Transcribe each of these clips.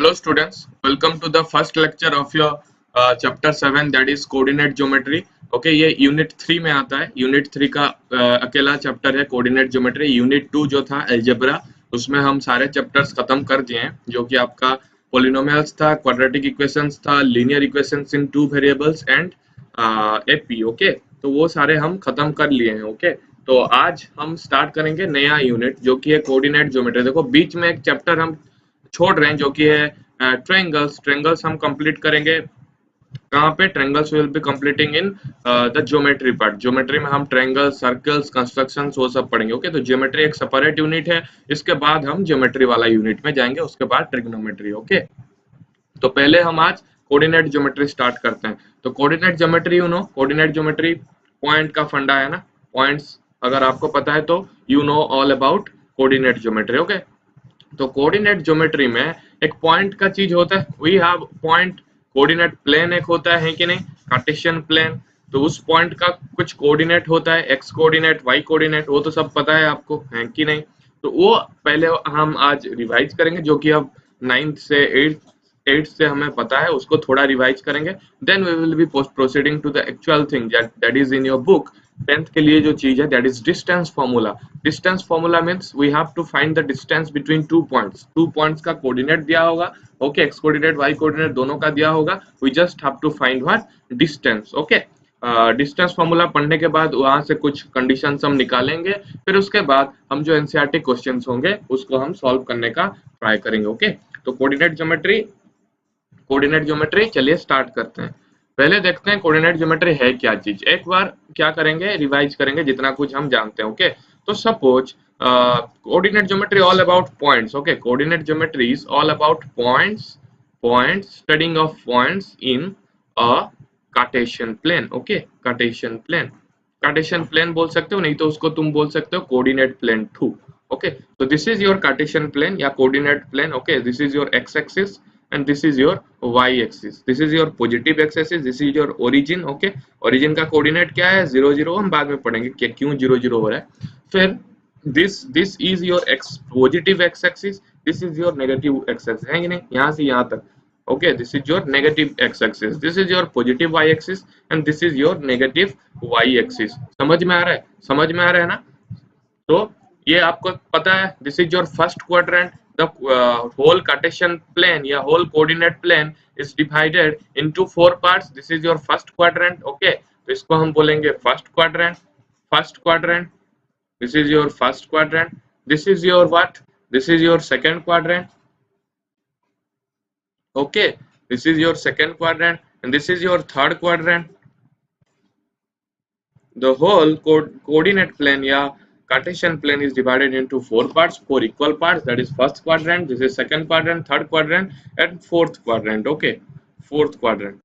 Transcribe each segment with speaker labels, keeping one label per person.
Speaker 1: Hello students, welcome to the first lecture of your chapter 7 that is coordinate geometry. Okay, ये unit 3 में आता है. Unit 3 का अकेला चैप्टर है कोऑर्डिनेट ज्योमेट्री. यूनिट 2 जो था अलजेब्रा, उसमें हम सारे चैप्टर्स खत्म कर दिए हैं, जो कि आपका पॉलिनोमियल्स था, क्वाड्रेटिक इक्वेशंस था, linear equations in two variables and AP. Okay, तो वो सारे हम खत्म कर लिए हैं. ओके, तो आज हम स्टार्ट करेंगे नया यूनिट जो कि है कोऑर्डिनेट ज्योमेट्री. देखो बीच में एक चैप्टर हम छोड़ रहे हैं जो कि है ट्रायंगल्स. ट्रायंगल्स हम कंप्लीट करेंगे कहाँ पे? Triangles will be completing in the geometry part. Geometry में हम ट्रायंगल्स, सर्कल्स, कंस्ट्रक्शंस वो सब पढ़ेंगे. ओके, तो ज्योमेट्री एक सेपरेट यूनिट है. इसके बाद हम ज्योमेट्री वाला यूनिट में जाएंगे, उसके बाद ट्रिग्नोमेट्री. ओके, तो पहले हम आज कोऑर्डिनेट ज्योमेट्री स्टार्ट करते हैं. तो coordinate geometry coordinate geometry point का फंडा है ना. पॉइंट्स अगर आपको पता है तो you know all about coordinate geometry. Okay, तो कोऑर्डिनेट ज्योमेट्री में एक पॉइंट का चीज होता है. We have point. Coordinate plane एक होता है कि नहीं, कार्टेशियन प्लेन. तो उस पॉइंट का कुछ कोऑर्डिनेट होता है, एक्स कोऑर्डिनेट, वाई कोऑर्डिनेट, वो तो सब पता है आपको, है कि नहीं. तो वो पहले हम आज रिवाइज करेंगे, जो कि अब 9th से 8th से हमें पता है, उसको थोड़ा रिवाइज करेंगे. Then we will be proceeding to the actual thing that is in your book. 10th के लिए जो चीज है that is distance formula. Distance formula means we have to find the distance between two points. Two points का coordinate दिया होगा. Okay, x coordinate, y coordinate दोनों का दिया होगा. We just have to find what? Distance. Okay, distance formula पढ़ने के बाद वहां से कुछ कंडीशंस हम निकालेंगे. फिर उसके बाद हम जो एनसीईआरटी क्वेश्चंस होंगे उसको हम सॉल्व करने का ट्राई करेंगे. ओके, तो कोऑर्डिनेट ज्योमेट्री चलिए स्टार्ट करते हैं. पहले देखते हैं कोऑर्डिनेट ज्योमेट्री है क्या चीज. एक बार क्या करेंगे, रिवाइज करेंगे जितना कुछ हम जानते हैं. ओके, तो suppose coordinate geometry all about points. Okay, coordinate geometry is all about points, studying of points in a Cartesian plane. Okay, Cartesian plane बोल सकते हो, नहीं तो उसको तुम बोल सकते हो coordinate plane 2. Okay, so this is your Cartesian plane या coordinate plane. Okay, this is your x-axis and this is your y-axis. This is your positive x-axis. This is your origin. Okay, origin का coordinate क्या है? 0 0. हम बाद में पढ़ेंगे कि क्यों 0 0 हो रहा है. फिर this is your positive x-axis. This is your negative x-axis. है कि नहीं? यहाँ से यहाँ तक. Okay, this is your negative x-axis. This is your positive y-axis and this is your negative y-axis. समझ में आ रहा है ना? तो ये आपको पता है. This is your first quadrant. The whole cartesian plane या whole coordinate plane is divided into 4 parts. This is your first quadrant. Okay, तो इसको हम बोलेंगे first quadrant. This is your first quadrant. This is your what? This is your second quadrant. Okay, this is your second quadrant and this is your third quadrant. The whole coordinate plane या Cartesian plane is divided into 4 parts, 4 equal parts. That is first quadrant, this is second quadrant, third quadrant and fourth quadrant. Okay, fourth quadrant.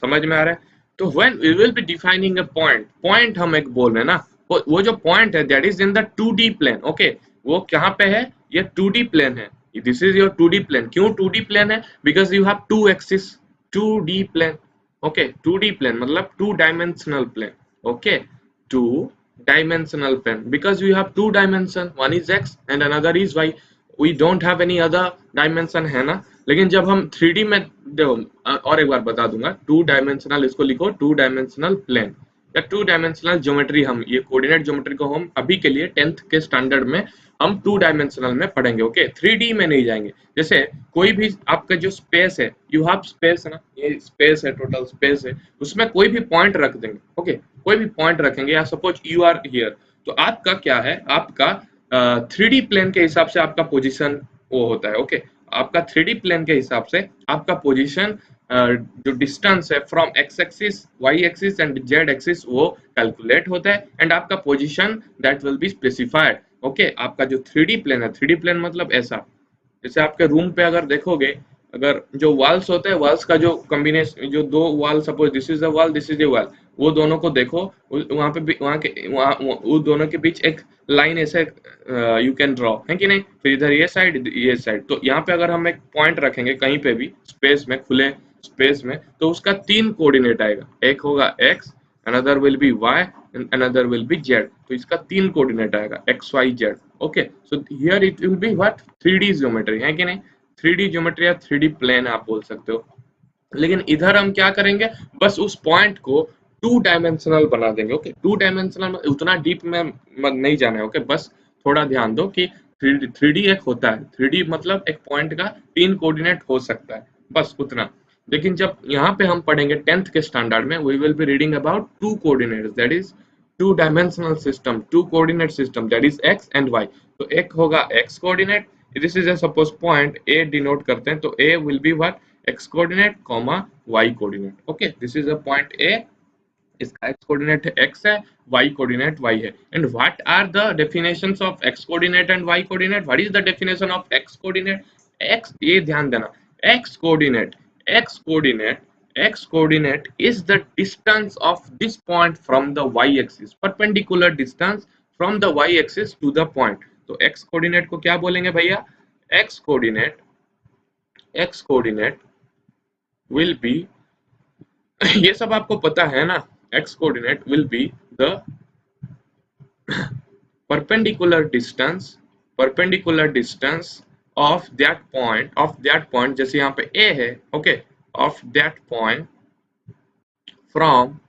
Speaker 1: समझ में आ रहा है? तो when we will be defining a point हम एक बोल रहे हैं ना, वो जो point है that is in the 2D plane. Okay, वो कहाँ पे है? ये 2D plane है. This is your 2D plane. क्यों 2D plane है? Because you have 2 axes. 2D plane. Okay, 2D plane मतलब 2-dimensional plane. Okay, 2-dimensional plane because we have 2 dimension. One is x and another is y. We don't have any other dimension, है ना. लेकिन जब हम 3D में देखो, और एक बार बता दूंगा, 2-dimensional इसको लिखो 2-dimensional plane या 2-dimensional ज्योमेट्री. हम ये कोऑर्डिनेट ज्योमेट्री को हम अभी के लिए 10th के स्टैंडर्ड में हम 2-dimensional में पढ़ेंगे. ओके, 3D में नहीं जाएंगे. जैसे कोई भी आपका जो स्पेस है, यू हैव स्पेस है ना, ये स्पेस है, टोटल स्पेस है, उसमें कोई भी पॉइंट रख देंगे. ओके, कोई भी पॉइंट रखेंगे या सपोज यू आर हियर, तो आपका क्या है? आपका 3D प्लेन के हिसाब से आपका पोजीशन वो होता है. ओके, आपका 3D प्लेन के हिसाब से आपका पोजीशन जो डिस्टेंस है from x axis, y axis and z axis वो कैलकुलेट होता है एंड आपका position that will be specified. Okay, आपका जो 3D प्लेन है, 3D प्लेन मतलब ऐसा, जैसे आपके रूम पे अगर देखोगे, अगर जो वॉल्स होते हैं, वॉल्स का जो कॉम्बिनेशन, जो दो wall, suppose this is a wall, this is a wall, वो दोनों को देखो, वहां पे वो दोनों के बीच एक लाइन ऐसे यू कैन ड्रॉ, है कि नहीं. फिर इधर ये साइड, तो यहाँ पे अगर हम एक पॉइंट रखेंगे कहीं पे भी स्पेस में, खुले स्पेस में, तो उसका 3 कोऑर्डिनेट आएगा. एक होगा x another will be y and another will be z. तो इसका 3 कोऑर्डिनेट आएगा x y z. Okay, so here it will be what 3D geometry है कि नहीं, 3D ज्योमेट्री या 3D प्लेन आप बोल सकते हो. लेकिन इधर हम क्या करेंगे, बस उस पॉइंट को 2 डायमेंशनल बना देंगे. ओके, 2 डायमेंशनल उतना डीप में नहीं जाना है. ओके, बस थोड़ा ध्यान दो कि 3D एक होता है, 3D मतलब एक पॉइंट का 3 कोऑर्डिनेट हो सकता है, बस उतना. लेकिन जब यहाँ पे हम पढ़ेंगे 10th के स्टैंडर्ड में, we will be reading about 2 coordinates, that is 2 dimensional system, 2 coordinate system, that is x and y. तो एक होगा x coordinate, this is a suppose point a denote करते हैं, तो a will be what x coordinate comma y coordinate. Okay, this is a point A, इसका x coordinate x है, y coordinate y है. And what are the definitions of x coordinate and y coordinate? What is the definition of x coordinate? x, ये ध्यान देना, x coordinate is the distance of this point from the y axis, perpendicular distance from the y axis to the point. तो x coordinate को क्या बोलेंगे भैया, x coordinate will be ये सब आपको पता है ना, x coordinate will be the perpendicular distance of that point, जैसे यहाँ पे a है, okay, of that point from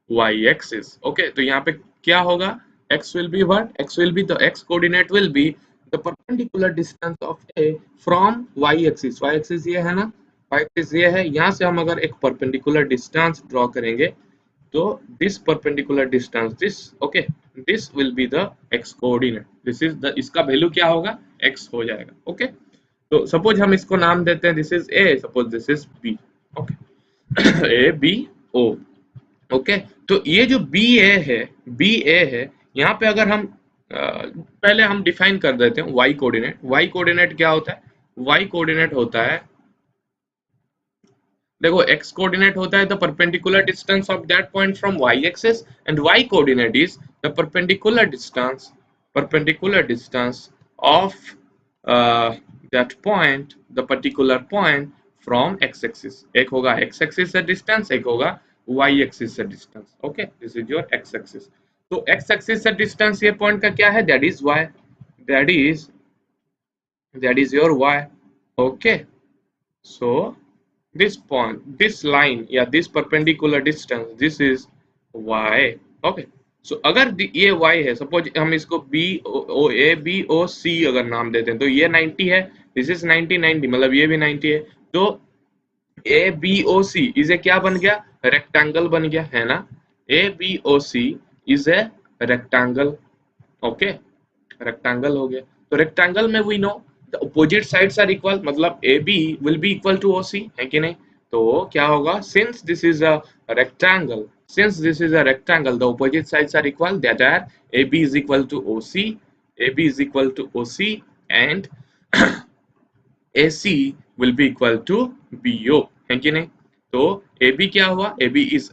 Speaker 1: y axis. Okay, तो यहाँ पे क्या होगा, x will be what, the x coordinate will be the perpendicular distance of a from y axis. y axis ये है ना, y axis ये है, यहाँ से हम अगर एक perpendicular distance ड्रॉ करेंगे तो this perpendicular distance, this will be the x coordinate. this is the, इसका वैल्यू क्या होगा, x हो जाएगा. ओके, तो सपोज हम इसको नाम देते हैं, this is a, suppose this is b. Okay, a b o. Okay, तो ये जो बी ए है, यहाँ पे अगर हम पहले हम डिफाइन कर देते हैं y कोऑर्डिनेट क्या होता है, y कोऑर्डिनेट होता है, देखो x कोऑर्डिनेट होता है the perpendicular distance of that point from y axis, and y coordinate is the perpendicular distance of that point, the particular point from x axis. एक होगा x एक्सिस से distance, एक होगा y एक्सिस से distance. Okay, this is your x axis. तो x axis से distance ये point का क्या है, that is y, that is your y. Okay, so this point, this line, या this perpendicular distance, this is y. okay, so अगर ये y है, सपोज हम इसको b o c अगर नाम देते हैं, तो ये 90 है, this is 90 मतलब ये भी 90 है, तो a b o c इसे क्या बन गया, रेक्टेंगल बन गया है ना, a b o c is a rectangle. Okay, rectangle हो गया. तो रेक्टेंगल में we know the opposite sides are equal, मतलब AB will be equal to OC, है कि नहीं. तो क्या होगा, since this is a rectangle, the opposite sides are equal, that are AB is equal to OC and AC will be equal to BO, है कि नहीं. तो AB क्या हुआ, AB is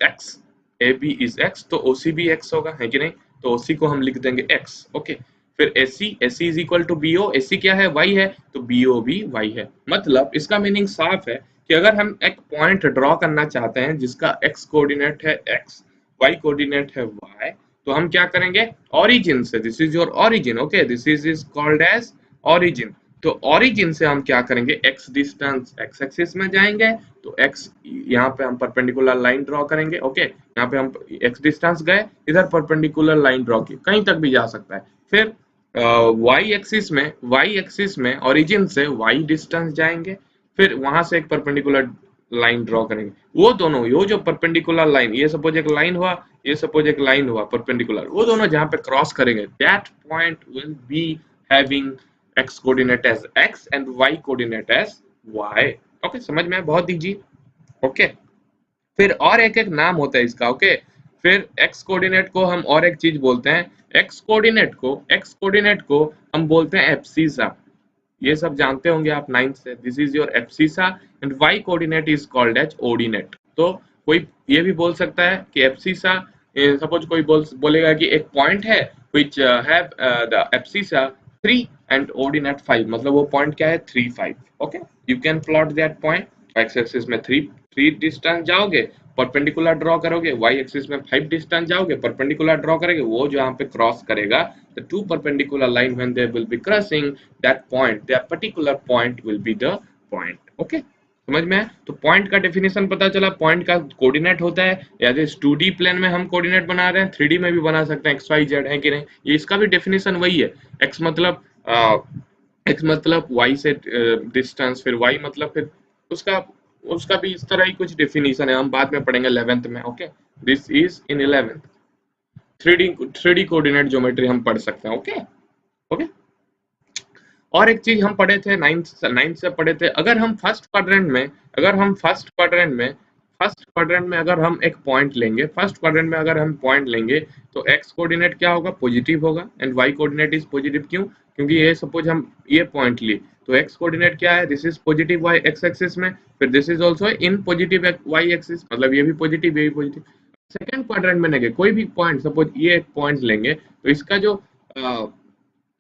Speaker 1: X, तो OC भी X होगा, है कि नहीं. तो OC को हम लिख देंगे X. ओके, फिर AC is equal to BO, AC क्या है, y है, तो BO भी y है. मतलब इसका मीनिंग साफ है कि अगर हम एक पॉइंट ड्रॉ करना चाहते हैं जिसका x कोऑर्डिनेट है x, y कोऑर्डिनेट है y, तो हम क्या करेंगे, ओरिजिन से, this is your origin. Okay, this is called as origin. तो ओरिजिन से हम क्या करेंगे, x डिस्टेंस x एक्सिस में जाएंगे, तो x यहाँ पे हम परपेंडिकुलर लाइन ड्रॉ करेंगे. ओके, यहाँ पे हम x डिस्टेंस गए, इधर परपेंडिकुलर लाइन ड्रॉ की, कहीं तक भी जा सकता है. फिर y एक्सिस में ओरिजिन से y डिस्टेंस जाएंगे, फिर वहां से एक परपेंडिकुलर लाइन ड्रॉ करेंगे. वो दोनों, ये जो परपेंडिकुलर लाइन, ये सपोज एक लाइन हुआ, ये सपोज एक लाइन हुआ परपेंडिकुलर, वो दोनों जहां पे क्रॉस करेंगे, that point will be having x coordinate as x and y coordinate as y. Okay, समझ में, बहुत इजी. ओके, फिर और एक नाम होता है इसका. ओके, फिर x कोऑर्डिनेट को हम और एक चीज बोलते हैं, x कोऑर्डिनेट को हम बोलते हैं एब्सिसा. ये सब जानते होंगे आप 9th से. This is your abscissa and y coordinate is called as ordinate. तो कोई ये भी बोल सकता है कि एब्सिसा, सपोज कोई बोलेगा कि एक पॉइंट है which have the abscissa 3 and ordinate 5, मतलब वो पॉइंट क्या है, 3 5. Okay, you can plot that point. x axis में 3 डिस्टेंस जाओगे, परपेंडिकुलर ड्रॉ करोगे, वाई एक्सिस में 5 डिस्टेंस जाओगे, परपेंडिकुलर ड्रॉ करेंगे, वो जहाँ पे क्रॉस करेगा, the two perpendicular line when they will B crossing that point, that particular point will be the point. Okay, समझ में है? तो पॉइंट का डेफिनेशन पता चला, पॉइंट का कोऑर्डिनेट होता है, या 2D प्लेन में हम कोऑर्डिनेट बना रहे हैं, 3D में भी बना सकते हैं, एक्स वाई जेड, है कि नहीं? ये इसका भी डेफिनेशन वही है, एक्स मतलब वाई से डिस्टेंस, फिर वाई मतलब फिर उसका उसका भी इस तरह ही कुछ डेफिनेशन है, हम बाद में पढ़ेंगे 11th में। Okay, this is in 11th, 3D coordinate geometry हम पढ़ सकते हैं। ओके ओके, और एक चीज हम पढ़े थे, नाइन्थ से पढ़े थे, अगर हम फर्स्ट क्वाड्रेंट में अगर हम एक पॉइंट लेंगे, फर्स्ट क्वाड्रेंट में अगर हम पॉइंट लेंगे, तो एक्स कोऑर्डिनेट क्या होगा? पॉजिटिव होगा, and y coordinate is positive. क्यों? क्योंकि ये सपोज हम ये पॉइंट लिए, तो एक्स कोऑर्डिनेट क्या है? This is positive y x axis में, फिर this is also in positive y axis, मतलब ये भी पॉजिटिव, ये भी पॉजिटिव। सेकंड क्वाड्रेंट में लेंगे कोई भी पॉइंट, सपोज ये एक पॉइंट लेंगे, तो इसका जो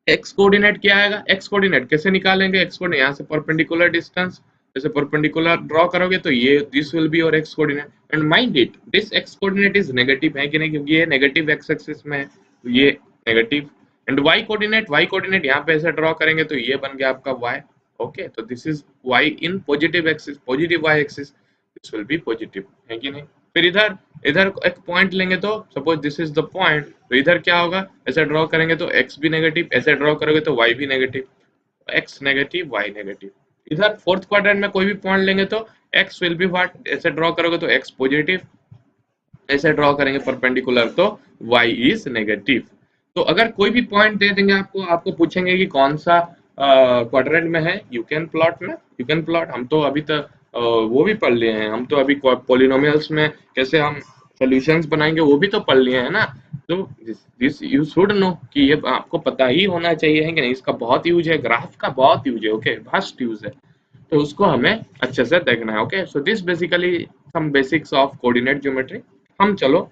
Speaker 1: एक्स कोऑर्डिनेट क्या आएगा? एक्स कोऑर्डिनेट कैसे निकालेंगे? एक्स कोऑर्डिनेट यहाँ से परपेंडिकुलर डिस्टेंस, जैसे परपेंडिकुलर ड्रॉ करोगे तो ये this will be your x coordinate, and mind it this x coordinate is negative, है कि नहीं? क्योंकि ये नेगेटिव एक्स एक्सिस में है, तो ये नेगेटिव। एंड वाई कोऑर्डिनेट यहाँ पे ऐसे ड्रॉ करेंगे तो ये बन गया आपका वाई। ओके, तो this is y in positive axis, positive y axis, this will be positive, है कि नहीं? फिर इधर इधर एक पॉइंट लेंगे, तो suppose this is the point, तो इधर क्या होगा? ऐसे ड्रॉ करेंगे तो x भी नेगेटिव, ऐसे ड्रॉ करोगे तो y भी negative, x negative y negative. इधर फोर्थ क्वाड्रेंट में कोई भी पॉइंट लेंगे तो x विल बी व्हाट? ऐसे ड्रॉ करोगे तो x पॉजिटिव, ऐसे ड्रॉ करेंगे परपेंडिकुलर तो y इज नेगेटिव। तो अगर कोई भी पॉइंट दे देंगे आपको, आपको पूछेंगे कि कौन सा क्वाड्रेंट में है, यू कैन प्लॉट में, यू कैन प्लॉट। हम तो अभी तक वो भी पढ़ लिए हैं, हम तो अभी पॉलिनोमियल्स में कैसे हम सॉल्यूशंस बनाएंगे वो भी तो पढ़ लिए हैं ना। तो दिस यू शुड नो, कि ये आपको पता ही होना चाहिए, है कि नहीं? इसका बहुत यूज है, ग्राफ का बहुत यूज है, ओके, वास्ट यूज है, तो उसको हमें अच्छे से देखना है। Okay, so this basically some basics of coordinate geometry. हम चलो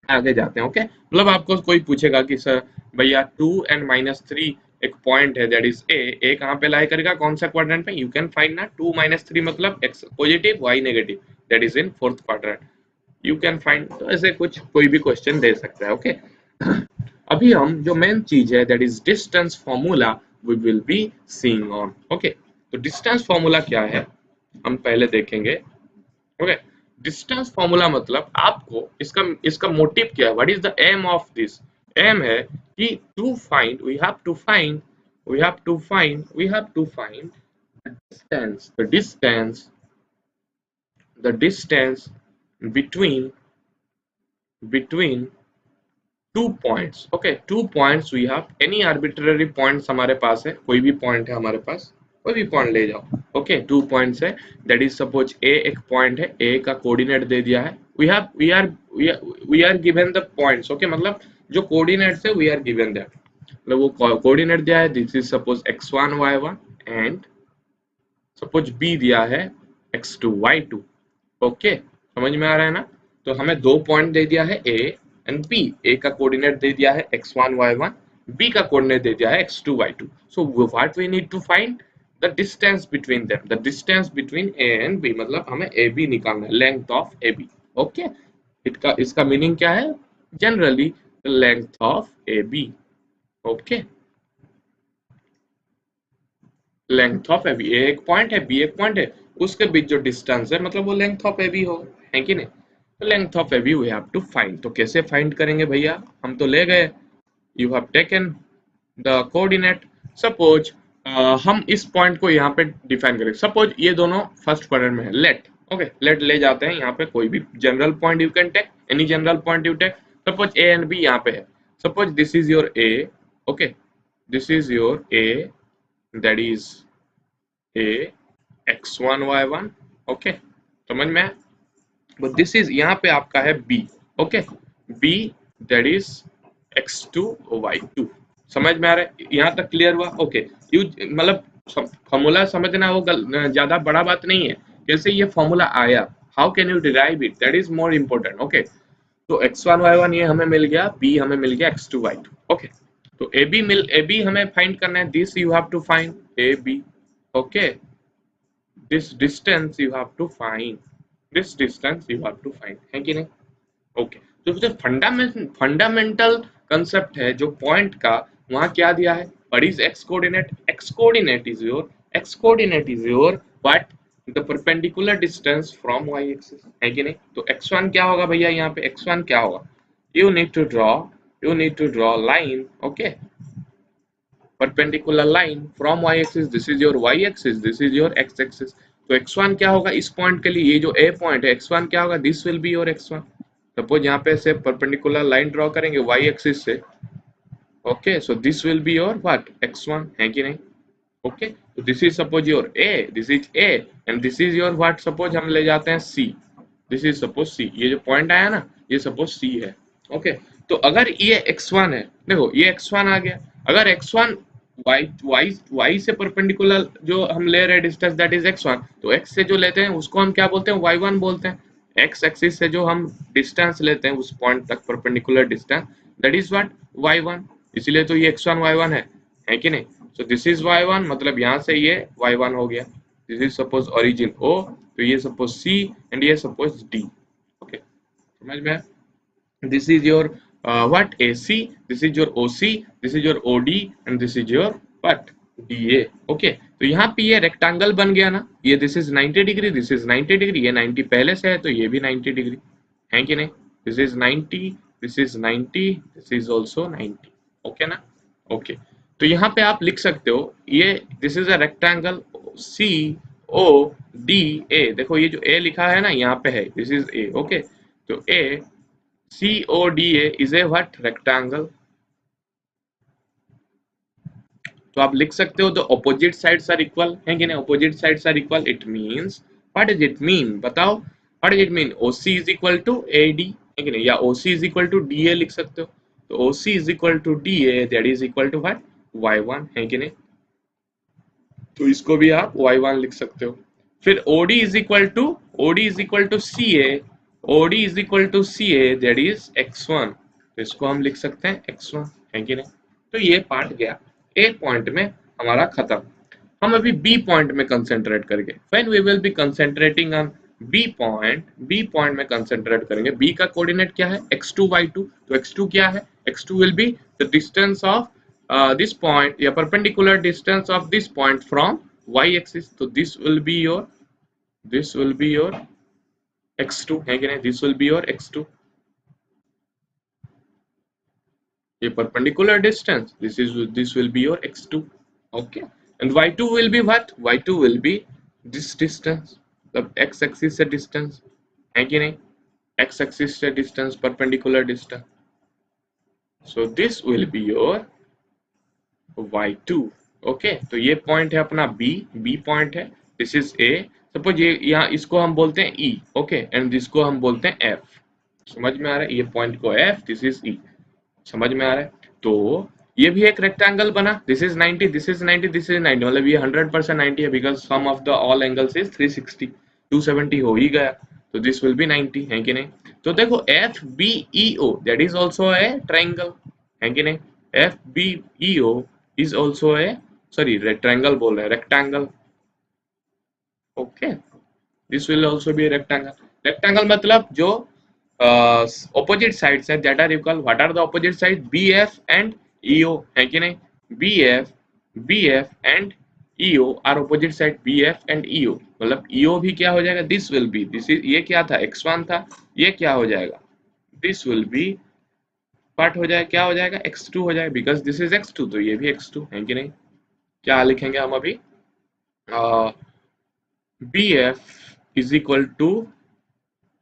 Speaker 1: आगे जाते हैं। ओके, मतलब आपको कोई पूछेगा कि सर भैया 2 and -3 एक पॉइंट है, दैट इज ए कहाँ पे लाई करेगा, कौन सा क्वाड्रेंट पे? यू कैन फाइंड ना, 2 - 3 मतलब x positive y negative, that is in fourth quadrant, you can find. तो ऐसे कुछ कोई भी क्वेश्चन दे सकता है। ओके, अभी हम जो मेन चीज है, that is distance formula, we will be seeing on. Okay, तो डिस्टेंस फॉर्मूला क्या है हम पहले देखेंगे। ओके, डिस्टेंस फॉर्मूला मतलब आपको इसका इसका मोटिव क्या है, what is the aim of this? Aim है कि to find, we have to find the distance between two points. Okay, two points, we have any arbitrary points हमारे पास है, कोई भी पॉइंट है हमारे पास, कोई भी पॉइंट ले जाओ। ओके, टू पॉइंट्स है, दैट इज सपोज ए एक पॉइंट है, ए का कोऑर्डिनेट दे दिया है, we are given the points. Okay, मतलब जो कोऑर्डिनेट्स है वी आर गिवन दैट, मतलब वो कोऑर्डिनेट दिया है, this is suppose x1 y1, and suppose B दिया है x2 y2। ओके, समझ में आ रहा है ना? तो हमें दो पॉइंट दे दिया है ए एंड बी, ए का कोऑर्डिनेट दे दिया है x1 y1, बी का कोऑर्डिनेट दे दिया है x2 y2। So what we need to find? The distance between them, the distance between A and B, मतलब हमें ए बी निकालना है, length of A B. Okay, इसका मीनिंग क्या है? Generally length of A B. Okay, length of A B, A एक point है, B एक पॉइंट है, उसके बीच जो डिस्टेंस है, मतलब वो लेंथ ऑफ ए बी हो, है कि नहीं? तो length of A B we have to find. तो कैसे फाइंड करेंगे भैया? हम तो ले गए, you have taken the coordinate. Suppose हम इस पॉइंट को यहाँ पे डिफाइन करें, सपोज ये दोनों फर्स्ट क्वाड्रेंट में है, लेट। ओके, लेट ले जाते हैं यहाँ पे कोई भी general point, you can take any general point you take. Suppose A and B यहाँ पे है, suppose this is your A. Okay, this is your A, that is a x1 y1। Okay, समझ में? बट दिस इज यहाँ पे आपका है b। Okay, b that is x2 y2। समझ में आ रहा है? यहाँ तक क्लियर हुआ? ओके, यू मतलब फॉर्मूला समझना वो ज्यादा बड़ा बात नहीं है, कैसे ये फॉर्मूला आया, how can you derive it, that is more important. Okay, तो x1 y1 ये हमें मिल गया, b हमें मिल गया x2 y2। ओके, तो ए बी हमें फाइंड करना है, this you have to find A B. Okay, this distance you have to find, this distance you have to find, है कि नहीं? ओके, तो जो फंडामेंटल कंसेप्ट है जो पॉइंट का, वहां क्या दिया है? What is x coordinate? X coordinate is your what? The perpendicular distance from y axis, है कि नहीं? तो x1 क्या होगा भैया? यहाँ पे x1 क्या होगा? You need to draw, line, okay, perpendicular line from y axis. This is your y axis, this is your x axis. तो x1 क्या होगा इस पॉइंट के लिए? ये जो a पॉइंट है, x1 क्या होगा? This will be your x1. Suppose यहाँ पे से परपेंडिकुलर लाइन ड्रॉ करेंगे y एक्सिस से, okay, so this will be your what? x1, है कि नहीं? ओके, तो this is suppose your a, this is a and this is your what? Suppose हम ले जाते हैं c, this is suppose c. ये जो पॉइंट आया ना, ये सपोज c है, ओके। तो अगर ये x1 है, देखो ये x1 आ गया, अगर x1 y से परपेंडिकुलर जो हम ले रहे हैं डिस्टेंस, दैट इज x1, तो x से जो लेते हैं उसको हम क्या बोलते हैं? y1 बोलते हैं। x एक्सिस से जो हम डिस्टेंस लेते हैं उस पॉइंट तक perpendicular distance, that is what? y1. इसीलिए तो ये x1 y1 है कि नहीं? सो दिस इज y1, मतलब यहाँ से ये y1 हो गया। This is suppose origin o, तो ये सपोज c एंड ये सपोज d, ओके, समझ में? this is your what? AC, this is your OC, this is your OD and this is your what? DA, okay. तो यहाँ पे ये rectangle बन गया ना, ये this is 90 degree, this is 90 degree, ये 90 पहले से है तो ये भी 90 डिग्री, है कि नहीं? This is 90, this is 90, this is also 90, okay ना? ओके, तो यहाँ पे आप लिख सकते हो ये this is a rectangle C O D A. देखो ये जो ए लिखा है ना यहाँ पे है, दिस इज ए, ओके। तो ए CODA is a what? Rectangle. तो आप लिख सकते हो the opposite sides are equal, है कि नहीं? Opposite sides are equal, it means what is it mean? बताओ, what is it mean? OC is equal to AD, है कि नहीं? या OC is equal to DA लिख सकते हो। तो OC is equal to DA, that is equal to what? Y1, है कि नहीं? तो इसको भी आप y1 लिख सकते हो। फिर OD is equal to CA, OD is equal to CA, that is x1, तो इसको हम लिख सकते हैं x1, है कि नहीं? तो ये पार्ट गया ए पॉइंट में हमारा खत्म। हम अभी बी पॉइंट में कंसेंट्रेट करेंगे। When we will be concentrating on B point में कंसेंट्रेट करेंगे। बी का कोऑर्डिनेट क्या है? x2 y2, तो x2 क्या है? x2 will be the distance of this point, yeah, perpendicular distance of this point from y axis, so this will be your x2, है कि नहीं? This will be your x2, ये perpendicular distance, this will be your x2, okay, and y2 will be what? Y2 will be this distance, the x axis से distance, है कि नहीं? x axis से distance, perpendicular distance, so this will be your y2, okay. तो ये point है अपना B point है, दिस इज ए। सपोज ये यहाँ इसको हम बोलते हैं ई, ओके, एंड इसको हम बोलते हैं एफ। समझ में आ रहा है? ये पॉइंट को एफ, दिस इज ई, समझ में आ रहा है? तो ये भी एक रेक्टेंगल बना, this is 90, this is 90, this is 90, मतलब ये 100% 90 है, because sum of the all angles is 360, 270 हो ही गया, तो दिस विल बी 90, है कि नहीं? तो देखो F B E O, that is also a triangle, है कि नहीं? F B E O is also a, sorry, rectangle बोल रहे हैं, rectangle, okay, this will also be a rectangle मतलब जो opposite sides है that are equal, what are the opposite sides? BF and EO, है कि नहीं? BF and EO are opposite side, BF and EO, मतलब EO भी क्या हो जाएगा? this will be, this is, ये क्या था? x1 था, ये क्या हो जाएगा? this will be पार्ट हो जाएगा, क्या हो जाएगा? x2 हो जाएगा, बिकॉज दिस इज x2, तो ये भी x2, है कि नहीं? क्या लिखेंगे हम अभी? BF is equal to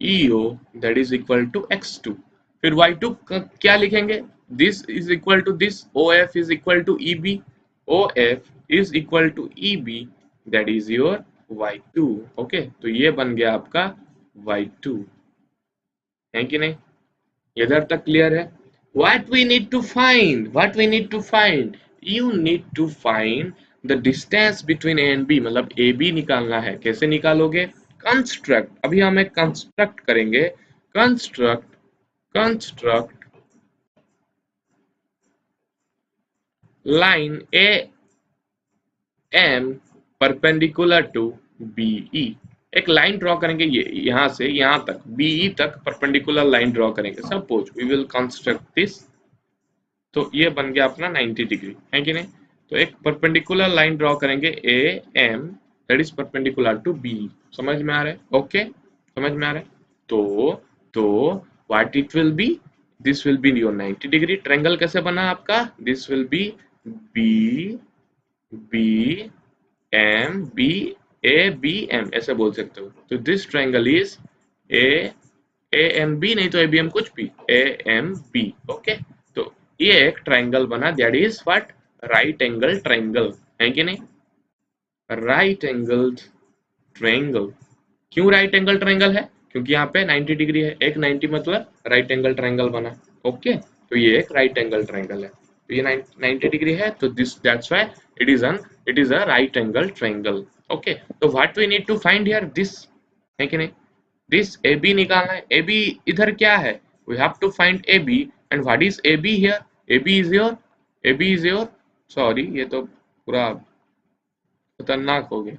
Speaker 1: EO, that is equal to x2। फिर y2 क्या लिखेंगे? This is equal to this, OF is equal to EB, OF is equal to EB, that is your y2, okay. तो ये बन गया आपका y2, है कि नहीं? इधर तक क्लियर है? What we need to find? What we need to find? You need to find the distance between A and B, मतलब A B निकालना है। कैसे निकालोगे? कंस्ट्रक्ट, अभी हम एक कंस्ट्रक्ट करेंगे, construct line A M perpendicular to BE, एक लाइन ड्रॉ करेंगे, ये यहाँ से यहाँ तक बीई तक परपेंडिकुलर लाइन ड्रॉ करेंगे। Suppose we will construct this, तो ये बन गया अपना 90 डिग्री, है कि नहीं। तो एक परपेंडिकुलर लाइन ड्रॉ करेंगे A M, that is perpendicular to B. समझ में आ रहा है? ओके, समझ में आ रहा है? तो what it will be, this will be your 90 degree triangle. कैसे बना आपका? This will be B B M B A B M, ऐसे बोल सकते हो। तो this triangle is A A M B, नहीं तो ए बी एम, कुछ भी, ए एम बी। ओके, तो ये एक ट्रायंगल बना, that is what, right angle triangle, है कि नहीं? Right angle triangle. क्यों राइट एंगल ट्रायंगल है? क्योंकि यहाँ पे 90 डिग्री है, एक 90 मतलब राइट एंगल ट्रायंगल बना। ओके, तो ये एक राइट एंगल ट्रायंगल है, तो ये 90 डिग्री है, तो this that's why it is a right angle triangle. Okay, तो what we need to find here, this, है कि नहीं? दिस ए बी निकालना है। ए बी इधर क्या है? We have to find A B, and what is A B here? A B is your, sorry ये तो पूरा खतरनाक हो गया।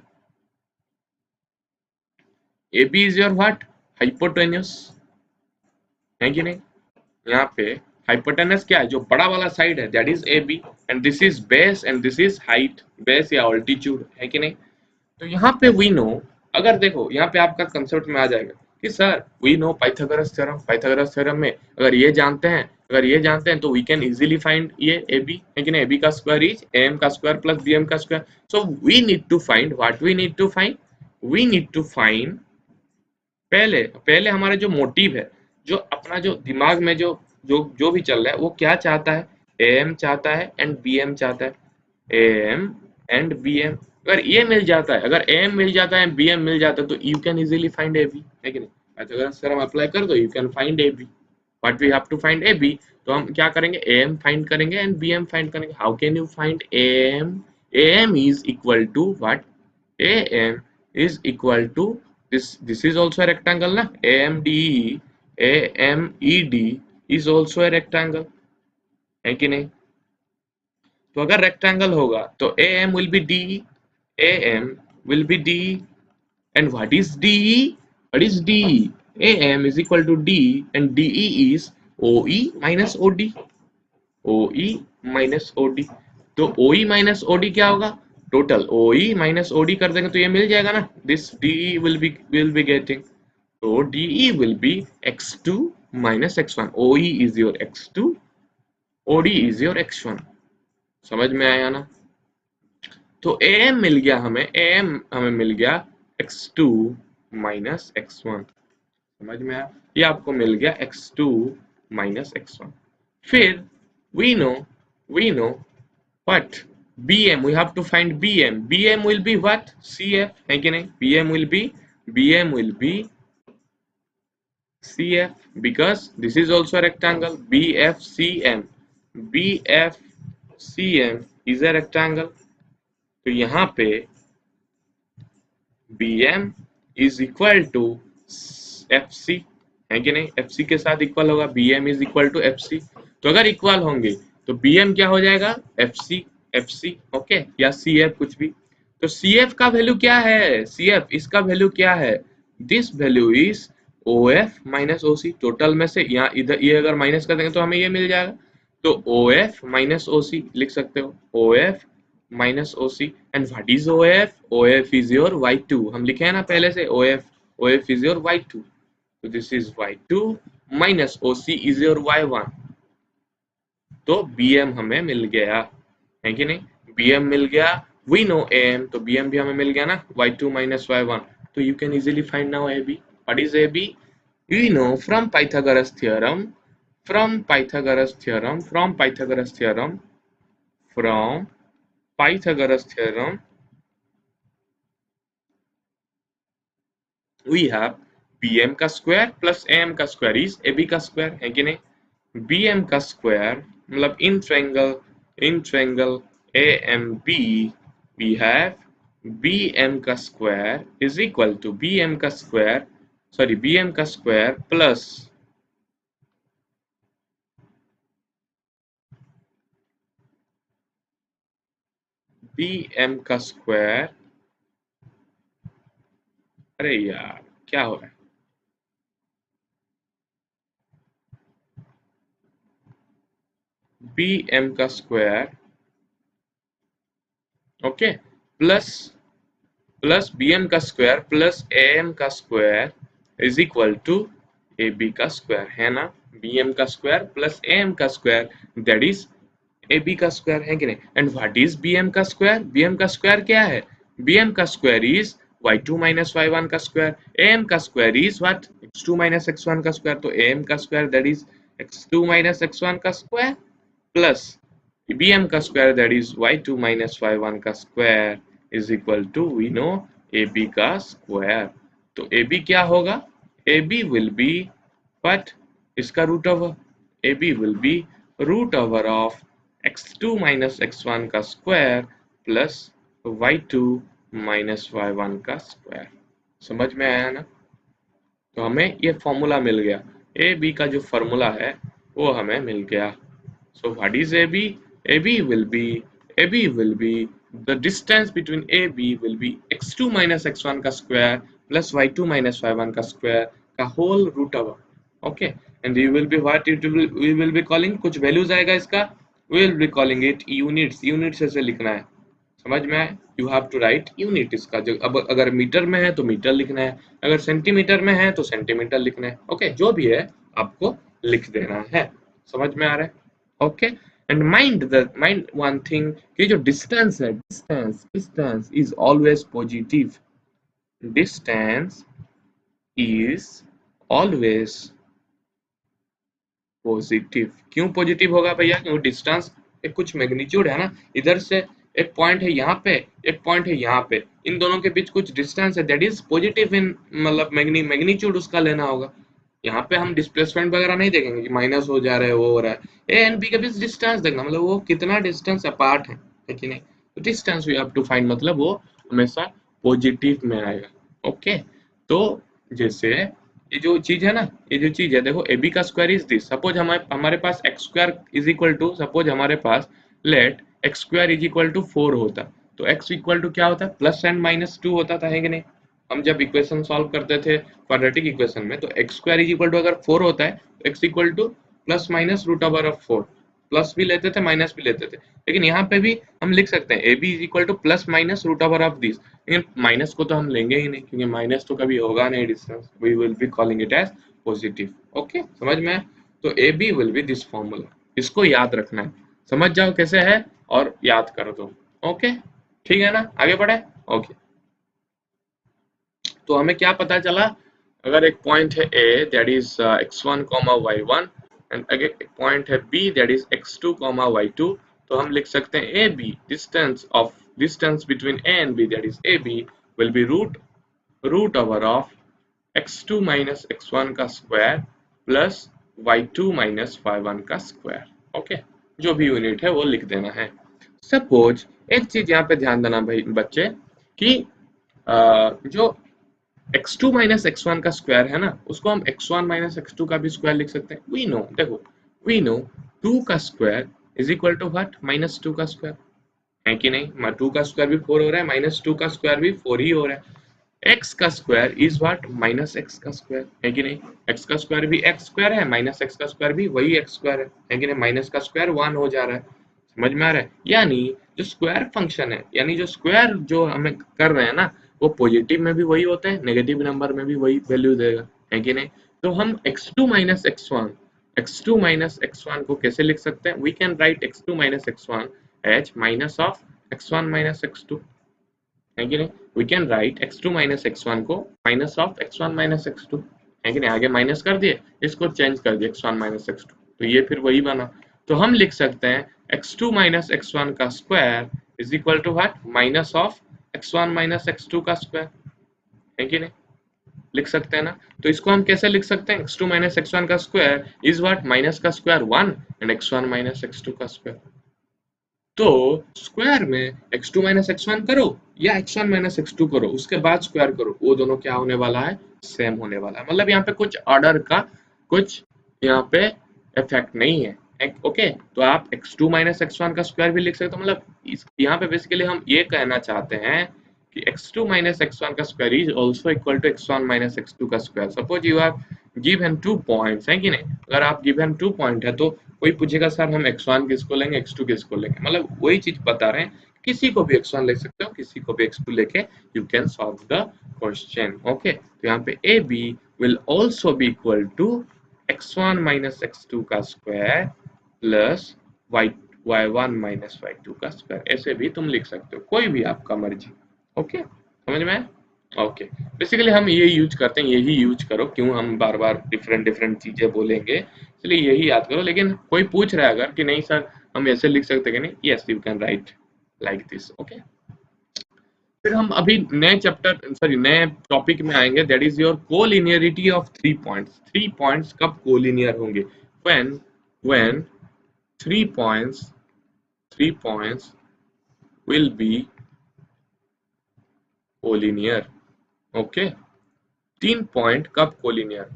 Speaker 1: A B is your what, hypotenuse, है कि नहीं? यहाँ पे हाइपोटेनस क्या है? जो बड़ा वाला साइड है, that is A B, and this is base and this is height, base या ऑल्टीट्यूड, है कि नहीं? तो यहाँ पे वी नो, अगर देखो यहाँ पे आपका कंसेप्ट में आ जाएगा कि sir we know Pythagoras theorem, Pythagoras theorem में अगर ये जानते हैं, तो वी कैन इजीली फाइंड ये ए बी, है कि नहीं? ए बी का स्क्वायर इज ए एम का स्क्वायर प्लस बी एम का square. So we need to find, what we need to find, we need to find, पहले पहले हमारा जो मोटिव है, जो अपना जो दिमाग में जो भी चल रहा है, वो क्या चाहता है? ए एम चाहता है एंड बी एम चाहता है, A M and B M. अगर ये मिल जाता है, अगर ए एम मिल जाता है, बी एम मिल जाता है, तो you can easily find A B, है कि नहीं? पाइथागोरस थ्योरम अप्लाई कर दो, you can find A B. What we have to find A B, तो हम क्या करेंगे? ए एम फाइंड करेंगे एंड बी एम फाइंड करेंगे। How can you find A M? A M is equal to what, AM is equal to this is also a rectangle na, AMDE, AMED is also a rectangle, है कि नहीं? तो अगर rectangle होगा तो AM will be DE, AM will be DE, and what is DE? What is DE? AM is equal to DE and DE is OE minus OD, OE minus OD। तो OE minus OD क्या होगा? Total OE minus OD कर देंगे तो ये मिल जाएगा ना, this DE will be getting, तो DE will be x2 minus x1, OE is your x2, OD is your x1। समझ में आया ना? तो AM मिल गया हमें, AM हमें मिल गया x2 माइनस x1। समझ में आया? ये आपको मिल गया x2 माइनस x1। फिर we know we know what, BM, we have to find BM, BM will be what, CF, है कि नहीं? BM will be CF, because this is also a rectangle, BFCM, BFCM is a rectangle। तो यहाँ पे BM is equal to FC, है कि नहीं? FC के साथ इक्वल होगा, BM is equal to FC। तो अगर इक्वल होंगे तो BM क्या हो जाएगा? FC, ओके, या CF कुछ भी। तो CF का वैल्यू क्या है? CF इसका वैल्यू क्या है? This value is OF minus OC, total में से यहाँ इधर ये अगर माइनस कर देंगे तो हमें ये मिल जाएगा। तो OF माइनस OC लिख सकते हो, OF minus OC, and what is OF? OF is your Y2, हम लिखे हैं ना पहले से, OF इज योर Y2, तो this is Y2 minus OC is your Y1। तो BM हमें मिल गया, है कि नहीं? BM मिल गया, वी नो AM, तो BM भी हमें मिल गया ना, Y2 minus Y1। तो you can easily find now AB। What is AB? We know from Pythagoras theorem, from Pythagoras theorem, from Pythagoras theorem, from Pythagoras theorem, we have BM का square plus AM का square is AB का square, है कि नहीं? BM का square मतलब in triangle AMB we have BM का square is equal to BM का स्क्वायर, सॉरी BM का स्क्वायर प्लस BM का स्क्वायर अरे यार क्या हो रहा है? बी एम का square, okay, plus plus B M का स्क्वायर प्लस ए एम का square is equal to A B का स्क्वायर, है ना? बी एम का स्क्वायर प्लस ए एम का square, that is A B का स्क्वायर, है कि नहीं? And what is B M का स्क्वायर? बी एम का स्क्वायर क्या है? बी एम का square is y2 minus y1 का स्क्वायर, ए एम का square is what? x2 minus x1 का स्क्वायर, तो ए एम का square that is x2 minus x1 का स्क्वायर प्लस bm का square that is y2 minus y1 का square is equal to we know ab का square. तो ab क्या होगा? ab will be what? इसका root over, ab will be root over of x2 minus x1 का square plus y2 minus y1 का square. समझ में आया ना? तो हमें ये फॉर्मूला मिल गया, ए बी का जो फॉर्मूला है वो हमें मिल गया। So what is A B? AB will be AB will be the distance between AB will be x2 minus x1 का square plus y2 minus y1 का square का whole root over, okay, and you will be what it will we will be calling, कुछ values आएगा इसका, we will be calling it units, units ऐसे लिखना है। समझ में आए? You have to write unit इसका, जो अब अगर मीटर में है तो मीटर लिखना है, अगर सेंटीमीटर में है तो सेंटीमीटर लिखना है, ओके, जो भी है आपको लिख देना है। समझ में आ रहा है? Okay, and mind one thing कि जो डिस्टेंस है, distance is always positive, distance is always positive. क्यों पॉजिटिव होगा भैया? क्योंकि डिस्टेंस एक कुछ मैग्नीट्यूड है ना, इधर से एक पॉइंट है यहाँ पे, एक पॉइंट है यहाँ पे, इन दोनों के बीच कुछ डिस्टेंस है, दैट इज पॉजिटिव इन मतलब मैग्नीट्यूड उसका लेना होगा। यहाँ पे हम डिस्प्लेसमेंट वगैरह नहीं देखेंगे कि माइनस हो जा रहा है, वो हो रहा है। ए एंड बी के बीच डिस्टेंस देखना, मतलब वो कितना डिस्टेंस अपार्ट है कि नहीं? तो distance we have to find, मतलब वो हमेशा पॉजिटिव में आएगा। ओके, तो जैसे ये जो चीज है ना, ये जो चीज है देखो, ए बी का स्क्वायर इज दिस, सपोज हमारे पास x square is equal to, suppose हमारे पास let x square is equal to 4 होता, तो एक्स इक्वल टू क्या होता है? प्लस एंड माइनस 2 होता था, है कि नहीं? हम जब इक्वेशन सॉल्व करते थे क्वाड्रेटिक इक्वेशन में, तो x square is equal to अगर 4 होता है तो x equal to plus minus root over of 4, plus भी लेते थे माइनस भी लेते थे, लेकिन यहाँ पे भी हम लिख सकते हैं A B is equal to plus minus root over of this, लेकिन माइनस को तो हम लेंगे ही नहीं क्योंकि माइनस तो कभी होगा नहीं distance, we will be calling it as positive. Okay, समझ में? तो A B will be this formula, इसको याद रखना है, समझ जाओ कैसे है और याद कर दो। ओके, ठीक है ना? आगे बढ़े। ओके, तो हमें क्या पता चला? अगर एक पॉइंट है ए that is x1 y1 and अगर एक पॉइंट है B that is x2 y2, तो हम लिख सकते हैं A B, distance between A and B that is A B will be root over of x2 minus x1 का square plus y2 minus y1 का स्क्वायर। ओके, जो भी unit है वो लिख देना है। सपोज एक चीज यहाँ पे ध्यान देना भाई बच्चे कि जो x2 माइनस x1 का स्क्वायर है ना, उसको हम x1 माइनस x2 का भी स्क्वायर लिख सकते हैं। वी नो, देखो वी नो 2 का square is equal to what? Minus 2 का स्क्वायर, है कि नहीं? 2 का स्क्वायर भी 4 हो रहा है, माइनस 2 का स्क्वायर भी 4 ही हो रहा है। x का square is what? Minus x का स्क्वायर, है कि नहीं? x का स्क्वायर भी x स्क्वायर है, माइनस x का स्क्वायर भी वही x स्क्वायर है कि नहीं? माइनस का स्क्वायर 1 हो जा रहा है। समझ में आ रहा है? यानी जो स्क्वायर फंक्शन है, यानी जो स्क्वायर जो हमें कर रहे हैं ना, वो पॉजिटिव में भी वही होता है, नेगेटिव नंबर में भी वही वैल्यू देगा, है कि नहीं? तो हम x2 माइनस x1 को कैसे लिख सकते हैं? We can write x2 minus x1 as minus of x1 minus x2, है कि नहीं? We can write x2 minus x1 को minus of x1 minus x2, है कि नहीं? आगे माइनस कर दिए, इसको चेंज कर दिए x1 माइनस x2, तो ये फिर वही बना। तो हम लिख सकते हैं x2 माइनस x1 का square is equal to what? Minus of x1 minus x2 का स्क्वायर, है कि नहीं? लिख सकते हैं ना? तो इसको हम कैसे लिख सकते हैं? x2 माइनस x1 का स्क्वायर इज व्हाट? माइनस का square 1 and x1 minus x2 का स्क्वायर। तो स्क्वायर में x2 माइनस x1 करो या x1 माइनस x2 करो, उसके बाद स्क्वायर करो, वो दोनों क्या होने वाला है? सेम होने वाला है। मतलब यहाँ पे कुछ ऑर्डर का कुछ यहाँ पे इफेक्ट नहीं है। ओके, तो आप x2 माइनस x1 का स्क्वायर भी लिख सकते हो। मतलब यहाँ पे बेसिकली हम ये कहना चाहते हैं कि x2 minus x1 का square is also equal to x1 minus x2 का square. Suppose you are given 2 points है कि नहीं, अगर आप गिवन 2 पॉइंट है तो कोई पूछेगा सर हम x1 किसको लेंगे x2 किसको लेंगे, मतलब वही चीज बता रहे हैं, किसी को भी x1 ले सकते हो किसी को भी x2 लेके you can solve the question. Okay, तो यहाँ पे A B will also be equal to x1 minus x2 का square plus y1 minus y2 का स्क्वायर, ऐसे भी तुम लिख सकते हो, कोई भी आपका मर्जी। ओके, समझ में? ओके, बेसिकली हम ये यूज करते हैं, यही यूज करो, क्यों हम बार बार डिफरेंट डिफरेंट चीजें बोलेंगे, इसलिए यही याद करो। लेकिन कोई पूछ रहा है अगर कि नहीं सर हम ऐसे लिख सकते हैं कि नहीं, yes you can write like this. Okay, फिर हम अभी नए चैप्टर सॉरी नए टॉपिक में आएंगे, that is your collinearity of 3 points. 3 points कब कोलिनियर होंगे? When 3 points will be collinear. Okay, 3 point कब कोलिनियर,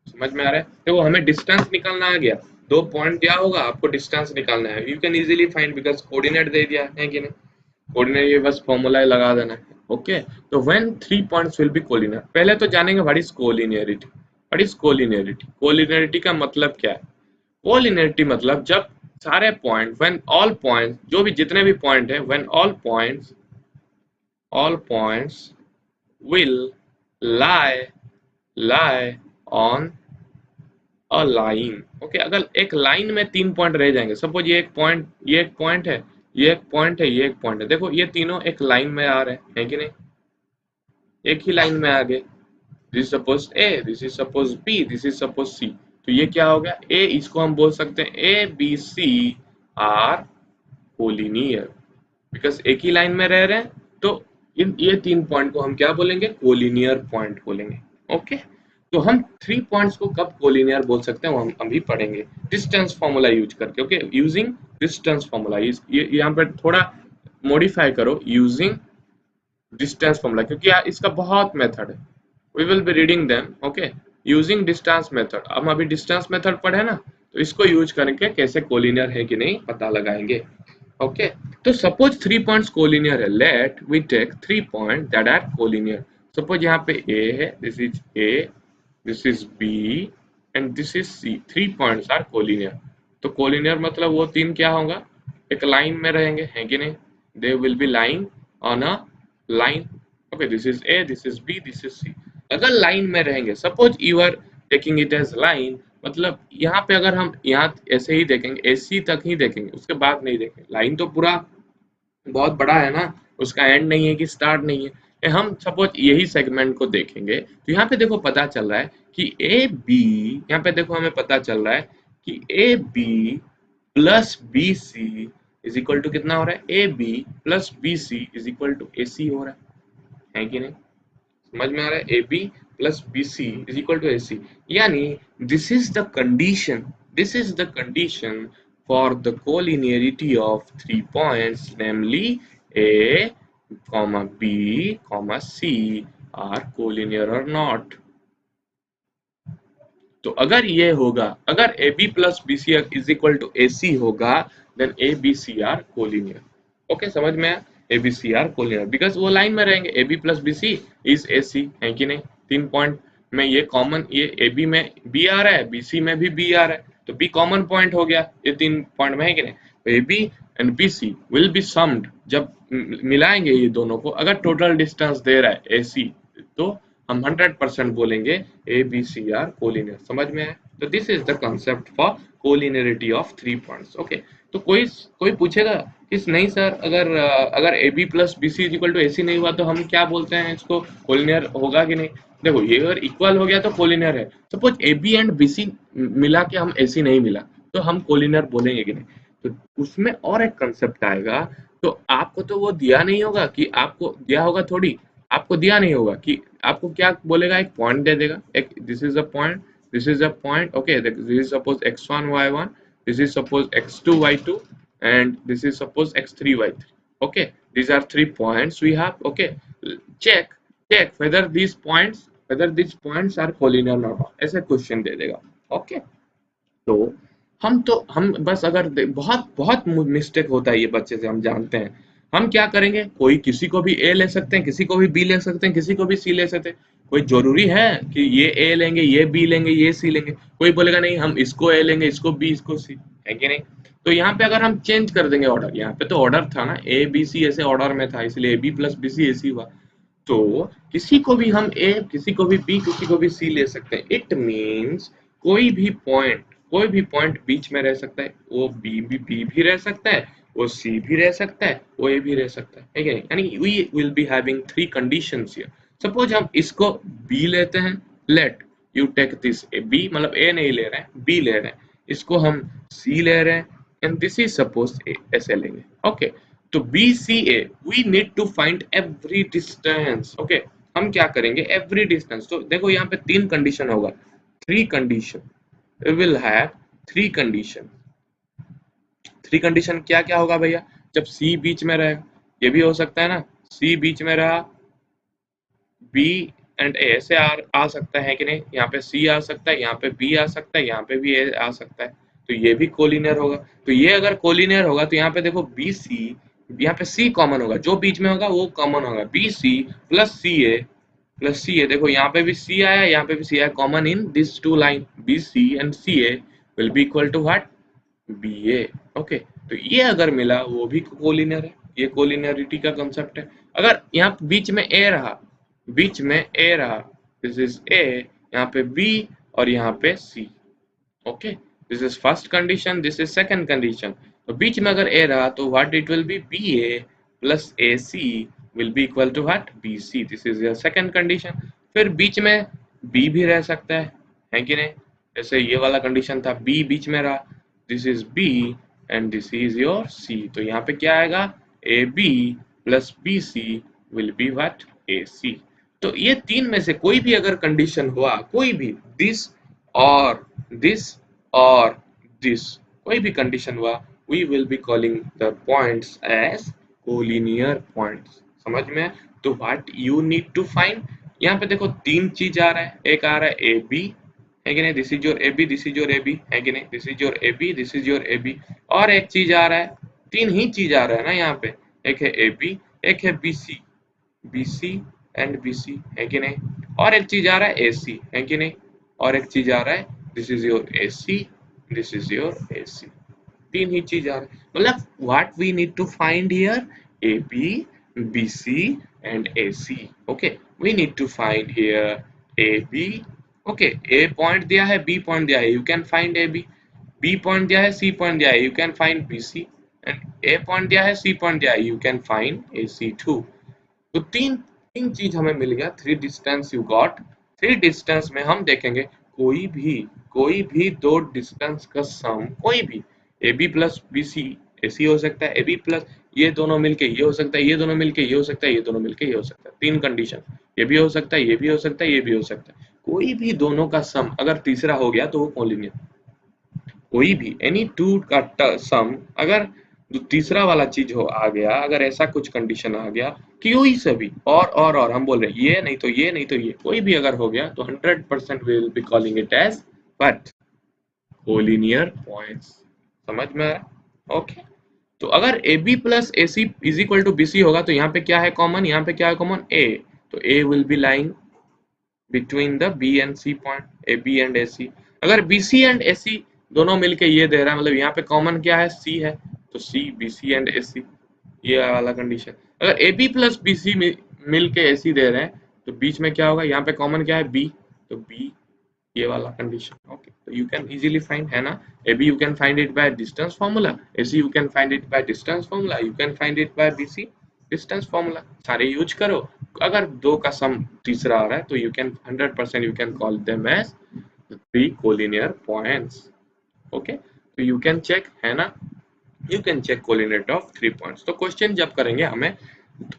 Speaker 1: समझ में आ रहा है? देखो हमें डिस्टेंस निकालना आ गया, 2 पॉइंट क्या होगा, आपको डिस्टेंस निकालना है, you can easily find because coordinate दे दिया है कि नहीं, कोऑर्डिनेट ये बस फॉर्मूला लगा देना है। ओके, तो when 3 points will be collinear, पहले तो जानेंगे what is collinearity. What is collinearity? Collinearity का मतलब क्या है? कोलिनियरिटी मतलब जब सारे पॉइंट, व्हेन ऑल पॉइंट्स, जो भी जितने भी पॉइंट है, when all points will lie on a line। Okay, अगर एक लाइन में 3 पॉइंट रह जाएंगे, सपोज ये एक पॉइंट, ये एक पॉइंट है, ये एक पॉइंट है, ये एक पॉइंट है, देखो ये तीनों एक लाइन में आ रहे हैं, है कि नहीं, एक ही लाइन में आ गए, this suppose A, this is suppose B, this is suppose C, तो ये क्या हो गया, ए, इसको हम बोल सकते हैं A B C are collinear, because एक ही लाइन में रह रहे हैं, तो ये 3 पॉइंट को हम क्या बोलेंगे, कोलिनियर पॉइंट बोलेंगे। ओके, तो हम 3 पॉइंट्स को कब कोलिनियर बोल सकते हैं वो हम अभी पढ़ेंगे डिस्टेंस फॉर्मूला यूज करके। ओके, यूजिंग डिस्टेंस फॉर्मूला, ये यहाँ पर थोड़ा मॉडिफाई करो, यूजिंग डिस्टेंस फॉर्मूला, क्योंकि इसका बहुत मेथड है, we will be reading them. Okay, using distance method, हम अभी डिस्टेंस मेथड पढ़े ना, तो इसको यूज करके कैसे कोलिनियर है कि नहीं पता लगाएंगे। ओके, तो सपोज 3 पॉइंट्स कोलिनियर है, let we take 3 point that are collinear. Suppose यहाँ पे ए है, this is A, this is B and this is C, 3 points are collinear. तो कोलिनियर मतलब वो 3 क्या होगा, एक लाइन में रहेंगे, है कि नहीं, they will be lying on a line. Okay, this is A, this is B, this is C, अगर लाइन में रहेंगे, suppose you are taking it as line, मतलब यहाँ पे अगर हम यहाँ ऐसे ही देखेंगे, एसी तक ही देखेंगे, उसके बाद नहीं देखेंगे, लाइन तो पूरा बहुत बड़ा है ना, उसका एंड नहीं है कि स्टार्ट नहीं है, हम सपोज यही सेगमेंट को देखेंगे, तो यहाँ पे देखो पता चल रहा है कि ए बी, यहाँ पे देखो हमें पता चल रहा है कि A B plus B C is equal to कितना हो रहा है, A B plus B C is equal to A C हो रहा है कि नहीं, समझ में आ रहा है, A B plus B C is equal to A C, यानी this is the condition, this is the condition for the collinearity of 3 points, namely A comma b comma c are collinear or not। तो अगर ये होगा, अगर A B plus B C is equal to A C होगा, then A B C are collinear. Okay, समझ में आया, A B C are collinear, because वो लाइन में रहेंगे, A B plus B C is A C, है कि नहीं, 3 पॉइंट में ये कॉमन, ये ए बी में बी आ रहा है, बी सी में भी बी आ रहा है, तो बी कॉमन पॉइंट हो गया ये 3 पॉइंट में, है कि नहीं, तो A B and B C will be summed, जब मिलाएंगे ये दोनों को, अगर टोटल डिस्टेंस दे रहा है ए सी, तो हम 100% बोलेंगे A B C are collinear, समझ में आया? तो this is the concept for collinearity of 3 points. Okay, तो कोई पूछेगा कि नहीं सर अगर A B plus B C is equal to A C नहीं हुआ तो हम क्या बोलते हैं, इसको कोलिनियर होगा कि नहीं? देखो ये अगर इक्वल हो गया तो कोलिनियर है, suppose A B and B C मिला के हम ए सी नहीं मिला तो हम कोलिनियर बोलेंगे कि नहीं? तो उसमें और एक कंसेप्ट आएगा, तो आपको तो वो दिया नहीं होगा, कि आपको दिया होगा थोड़ी, आपको दिया नहीं होगा कि आपको क्या बोलेगा, एक पॉइंट दे देगा, एक this is a point, this is a point, okay, this is suppose x1 y1, this is suppose x2 y2 and this is suppose x3 y3। okay, these are 3 points we have। okay, check whether these points are collinear or not, ऐसे question दे देगा। okay, तो हम बस अगर बहुत बहुत mistake होता है ये बच्चे से, हम जानते हैं, हम क्या करेंगे, कोई किसी को भी ए ले सकते हैं, किसी को भी बी ले सकते हैं, किसी को भी सी ले सकते हैं। कोई जरूरी है कि ये ए लेंगे, ये बी लेंगे, ये सी लेंगे? कोई बोलेगा नहीं हम इसको ए लेंगे, इसको बी, इसको सी, है कि नहीं? तो यहाँ पे अगर हम चेंज कर देंगे ऑर्डर, यहाँ पे तो ऑर्डर था ना, ए बी सी ऐसे ऑर्डर में था, इसलिए A B plus B C A C हुआ। तो किसी को भी हम ए, किसी को भी बी, किसी को भी सी ले सकते हैं। इट मीन्स कोई भी पॉइंट बीच में रह सकता है, वो बी भी रह सकता है, वो सी भी रह सकता है, वो ए भी रह सकता है कि नहीं? यानी we will be having three conditions here. Suppose हम इसको बी लेते हैं, let you take this A, B मतलब ए नहीं ले रहे हैं, बी ले रहे हैं, इसको हम सी ले रहे हैं, and this is suppose A, ऐसे लेंगे। ओके, तो B C A, we need to find every distance. Okay, हम क्या करेंगे, एवरी डिस्टेंस। तो देखो यहाँ पे तीन कंडीशन होगा, three condition, we will have three condition। Three condition क्या क्या होगा भैया? जब सी बीच में रहे, ये भी हो सकता है ना, सी बीच में रहा, बी एंड ए ऐसे आ सकता है कि नहीं? यहाँ पे सी आ सकता है, यहाँ पे बी आ सकता है, यहाँ पे भी ए आ सकता है, तो ये भी कोलिनियर होगा। तो ये अगर कोलिनियर होगा तो यहाँ पे देखो बी सी, यहाँ पे सी कॉमन होगा, जो बीच में होगा वो कॉमन होगा, बी सी प्लस सी ए प्लस सी ए। देखो यहाँ पे भी सी आया, यहाँ पे भी सी आया, common in this two line, B C and C A will be equal to what, B A. Okay, तो ये अगर मिला वो भी कोलिनियर है, ये कोलिनियरिटी का कंसेप्ट है। अगर यहाँ बीच में ए रहा, बीच में ए रहा, दिस इज ए, यहाँ पे बी और यहाँ पे C. Okay, this is first condition, this is second condition. तो बीच में अगर ए रहा तो what it will be, B A plus A C will be equal to what, BC। this is your second condition। फिर बीच में B भी रह सकता है कि नहीं? जैसे ये वाला कंडीशन था, B बीच में रहा, this is B and this is your C। तो यहाँ पे क्या आएगा, AB plus BC will be what, AC। तो ये तीन में से कोई भी अगर कंडीशन हुआ, कोई भी this और this और this, कोई भी कंडीशन हुआ, we will be calling the points as collinear points। समझ में? तो what you need to find, यहाँ पे देखो तीन चीज आ रहा है, एक आ रहा है ए बी, है कि नहीं? This is your A B, this is your A B, है कि नहीं? This is your A B, this is your A B, और एक चीज आ रहा है, तीन ही चीज आ रहा है ना यहाँ पे, एक है ए बी, एक है B C, B C and B C, है कि नहीं? और एक चीज आ रहा है ए सी, है कि नहीं? और एक चीज आ रहा है, this is your A C, this is your A C, तीन ही चीज आ रहा है। मतलब what we need to find here, A B, BC and AC। okay, we need to find here AB। okay, A point दिया है, B point दिया है, you can find AB। B point दिया है, C पॉइंट दिया है, you can find BC। and A point दिया है, C पॉइंट दिया है, you can find AC too। तो तीन तीन चीज हमें मिल गया, three distance you got. Three distance में हम देखेंगे कोई भी दो डिस्टेंस का सम, कोई भी A B plus B C ऐसी हो सकता है, ए बी प्लस ये दोनों मिलके ये हो सकता है, ये दोनों मिलके ये हो सकता है, ये दोनों मिलके ये हो सकता है। तीन कंडीशन, ये भी हो सकता है, ये भी हो सकता है, ये भी हो सकता है। कोई भी दोनों का सम अगर तीसरा हो गया तो वो कोलिनियर। कोई भी एनी टू का सम अगर जो तीसरा वाला चीज हो आ गया, अगर ऐसा कुछ कंडीशन आ गया कि कोई से भी और हम बोल रहे हैं ये नहीं तो ये नहीं तो ये, कोई भी अगर हो गया तो 100% we will be calling it as what, collinear points. समझ में आया? ओके, तो अगर A B plus A C is equal to B C होगा तो यहाँ पे क्या है कॉमन, यहाँ पे क्या है कॉमन, ए। तो A will be lying between the B and C point, A B and A C. अगर बी सी एंड ए सी दोनों मिलके ये दे रहा है, मतलब यहाँ पे कॉमन क्या है, सी है, तो सी बी सी एंड ए सी, ये वाला कंडीशन। अगर A B plus B C मिल के ए सी दे रहे हैं तो बीच में क्या होगा, यहाँ पे कॉमन क्या है, बी, तो बी, ये वाला कंडीशन। ओके, तो यू कैन इजीली फाइंड, है ना? A B you can find it by distance formula, A C you can find it by distance formula, you can find it by B C distance formula, सारे use करो। अगर दो का सम तीसरा आ रहा है तो you can 100% you can call them as three collinear points. Okay, तो यू कैन चेक, है ना? You can check collinear of three points. तो क्वेश्चन जब करेंगे हमें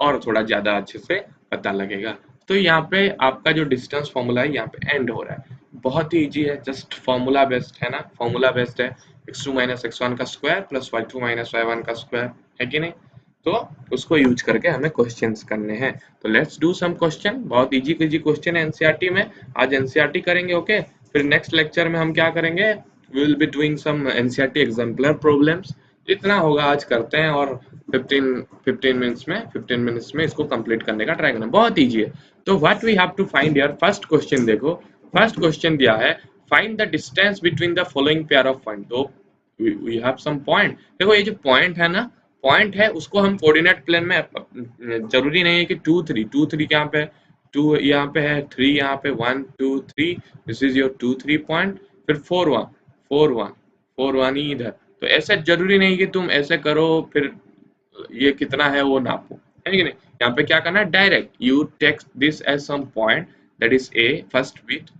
Speaker 1: और थोड़ा ज्यादा अच्छे से पता लगेगा। तो यहाँ पे आपका जो डिस्टेंस फॉर्मूला है यहाँ पे एंड हो रहा है, बहुत ही इजी है, जस्ट फॉर्मूला बेस्ड है ना, फॉर्मूला बेस्ड है, x2 माइनस x1 का square plus y2 minus y1 का स्क्वायर, है कि नहीं? तो उसको यूज करके हमें क्वेश्चंस करने हैं। तो लेट्स डू सम क्वेश्चन, बहुत इजी क्वेश्चन है एनसीईआरटी में, आज एनसीईआरटी करेंगे। ओके, फिर नेक्स्ट लेक्चर में हम क्या करेंगे, we will be doing some NCERT exemplar problems, इतना होगा आज करते हैं और 15 मिनट्स में इसको कंप्लीट करने का ट्राई करना, बहुत ईजी है। तो what we have to find यार, फर्स्ट क्वेश्चन देखो, फर्स्ट क्वेश्चन दिया है find the distance between the following pair of point. तो वी हैव सम पॉइंट, देखो ये जो पॉइंट है ना, पॉइंट है उसको हम कोऑर्डिनेट प्लेन में, जरूरी नहीं है कि 2 3 यहाँ पे, 2 यहाँ पे है, 3 यहाँ पे, 1 2 3, दिस इज योर 2 3 पॉइंट, फिर 4 1 4 1 4 1 ही इधर। तो ऐसे जरूरी नहीं कि तुम ऐसे करो फिर ये कितना है वो नापो, है कि नहीं। यहाँ पे क्या करना है, direct you take this as some point that is A, first bit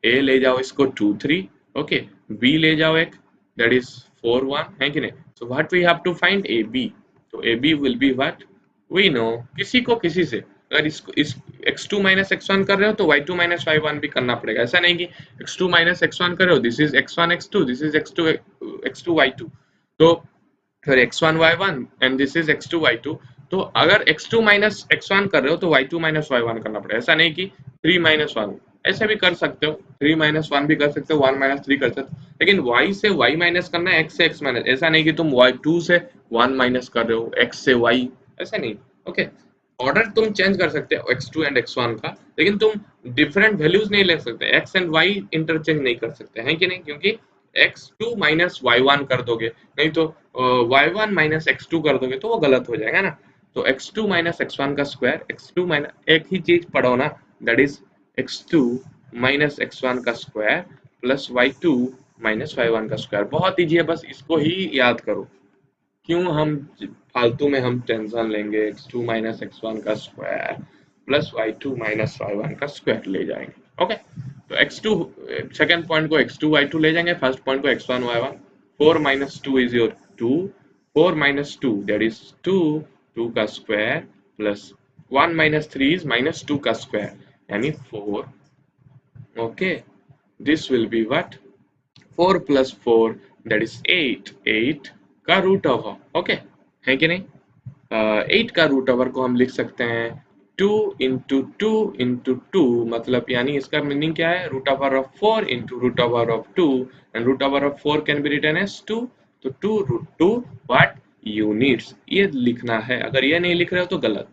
Speaker 1: A ले जाओ इसको 2 3, ओके, बी ले जाओ एक दैट इज 4 1, है कि नहीं। So what we have to find A B, तो A B will be what, we know, किसी को किसी से, अगर इसको इस x2 माइनस x1 कर रहे हो तो y2 माइनस y1 भी करना पड़ेगा, ऐसा नहीं कि x2 माइनस x1 कर रहे हो, this is x1 x2, this is x2 y2, तो फिर x1 y1 and this is x2 y2। तो अगर x2 माइनस x1 कर रहे हो तो y2 माइनस y1 करना पड़ेगा, ऐसा नहीं कि 3 माइनस 1, ऐसे भी कर सकते हो, 3 माइनस 1 भी कर सकते हो, 1 माइनस 3 कर सकते हो, लेकिन y से y माइनस करना है, x से x माइनस, ऐसा नहीं कि तुम y2 से 1 माइनस कर रहे हो, x से y, ऐसा नहीं, ओके। ऑर्डर तुम चेंज कर सकते हो x2 एंड x1 का, लेकिन तुम डिफरेंट वैल्यूज नहीं ले सकते, x एंड y इंटरचेंज नहीं कर सकते हैं कि नहीं, क्योंकि x2 माइनस y1 कर दोगे, नहीं तो y1 माइनस x2 कर दोगे तो वो गलत हो जाएगा ना। तो x2 माइनस x1 का स्क्वायर, x2 माइनस, एक ही चीज पढ़ो ना, that is x2 minus x1 का square plus y2 minus y1 का स्क्वायर, बहुत ईजी है, बस इसको ही याद करो। क्यों हम फालतू में हम टेंशन लेंगे, x2 माइनस x1 का square plus y2 minus y1 का स्क्वायर ले जाएंगे, ओके। तो x2 सेकंड पॉइंट को x2 y2 ले जाएंगे, फर्स्ट पॉइंट को x1 y1, 4 minus 2 is your 2, 4 minus 2 that is 2, 2 का square plus 1 minus 3 is minus 2 का स्क्वायर यानी 4, okay, this will be what, 4 plus 4 that is 8, 8 का रूट ओवर, ओके, है कि नहीं। 8 का रूट ओवर को हम लिख सकते हैं 2 इंटू 2 इंटू 2, मतलब यानी इसका मीनिंग क्या है, root over of 4 into root over of 2 and root over of 4 can be written as 2, तो 2 रूट 2 व्हाट यूनिट्स, ये लिखना है, अगर ये नहीं लिख रहे हो तो गलत,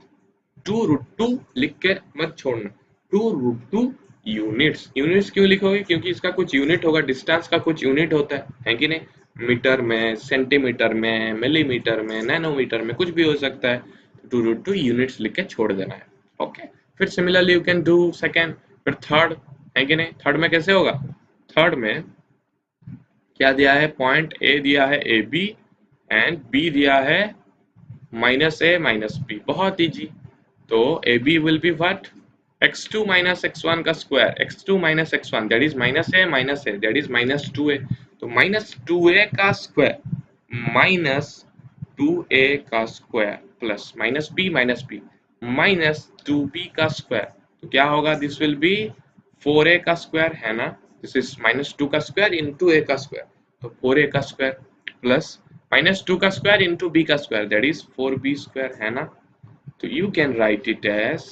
Speaker 1: 2 रूट 2 लिख के मत छोड़ना, 2 रूट 2 यूनिट्स, यूनिट्स क्यों लिखोगे, क्योंकि इसका कुछ यूनिट होगा, डिस्टेंस का कुछ यूनिट होता है कि नहीं, मीटर में, सेंटीमीटर में, मिलीमीटर में, नैनोमीटर में, कुछ भी हो सकता है, 2 रूट 2 यूनिट्स लिख के छोड़ देना है, ओके। फिर similarly you can do second, फिर थर्ड, है कि नहीं। थर्ड में कैसे होगा, थर्ड में क्या दिया है, पॉइंट ए दिया है ए बी एंड बी दिया है माइनस ए माइनस बी, बहुत ईजी। तो A B will be what, x2 minus x1 का square, x2 minus x1 that is minus a that is minus 2a, तो minus 2a का square minus 2a का square plus minus b minus 2b का square, तो क्या होगा, this will B 4a का square, है ना, दिस इज माइनस 2 का स्क्वायर इंटू a का स्क्वायर, तो 4a का स्क्वायर प्लस माइनस 2 का स्क्वायर इंटू b का square that is 4b square, है ना। तो you can write it as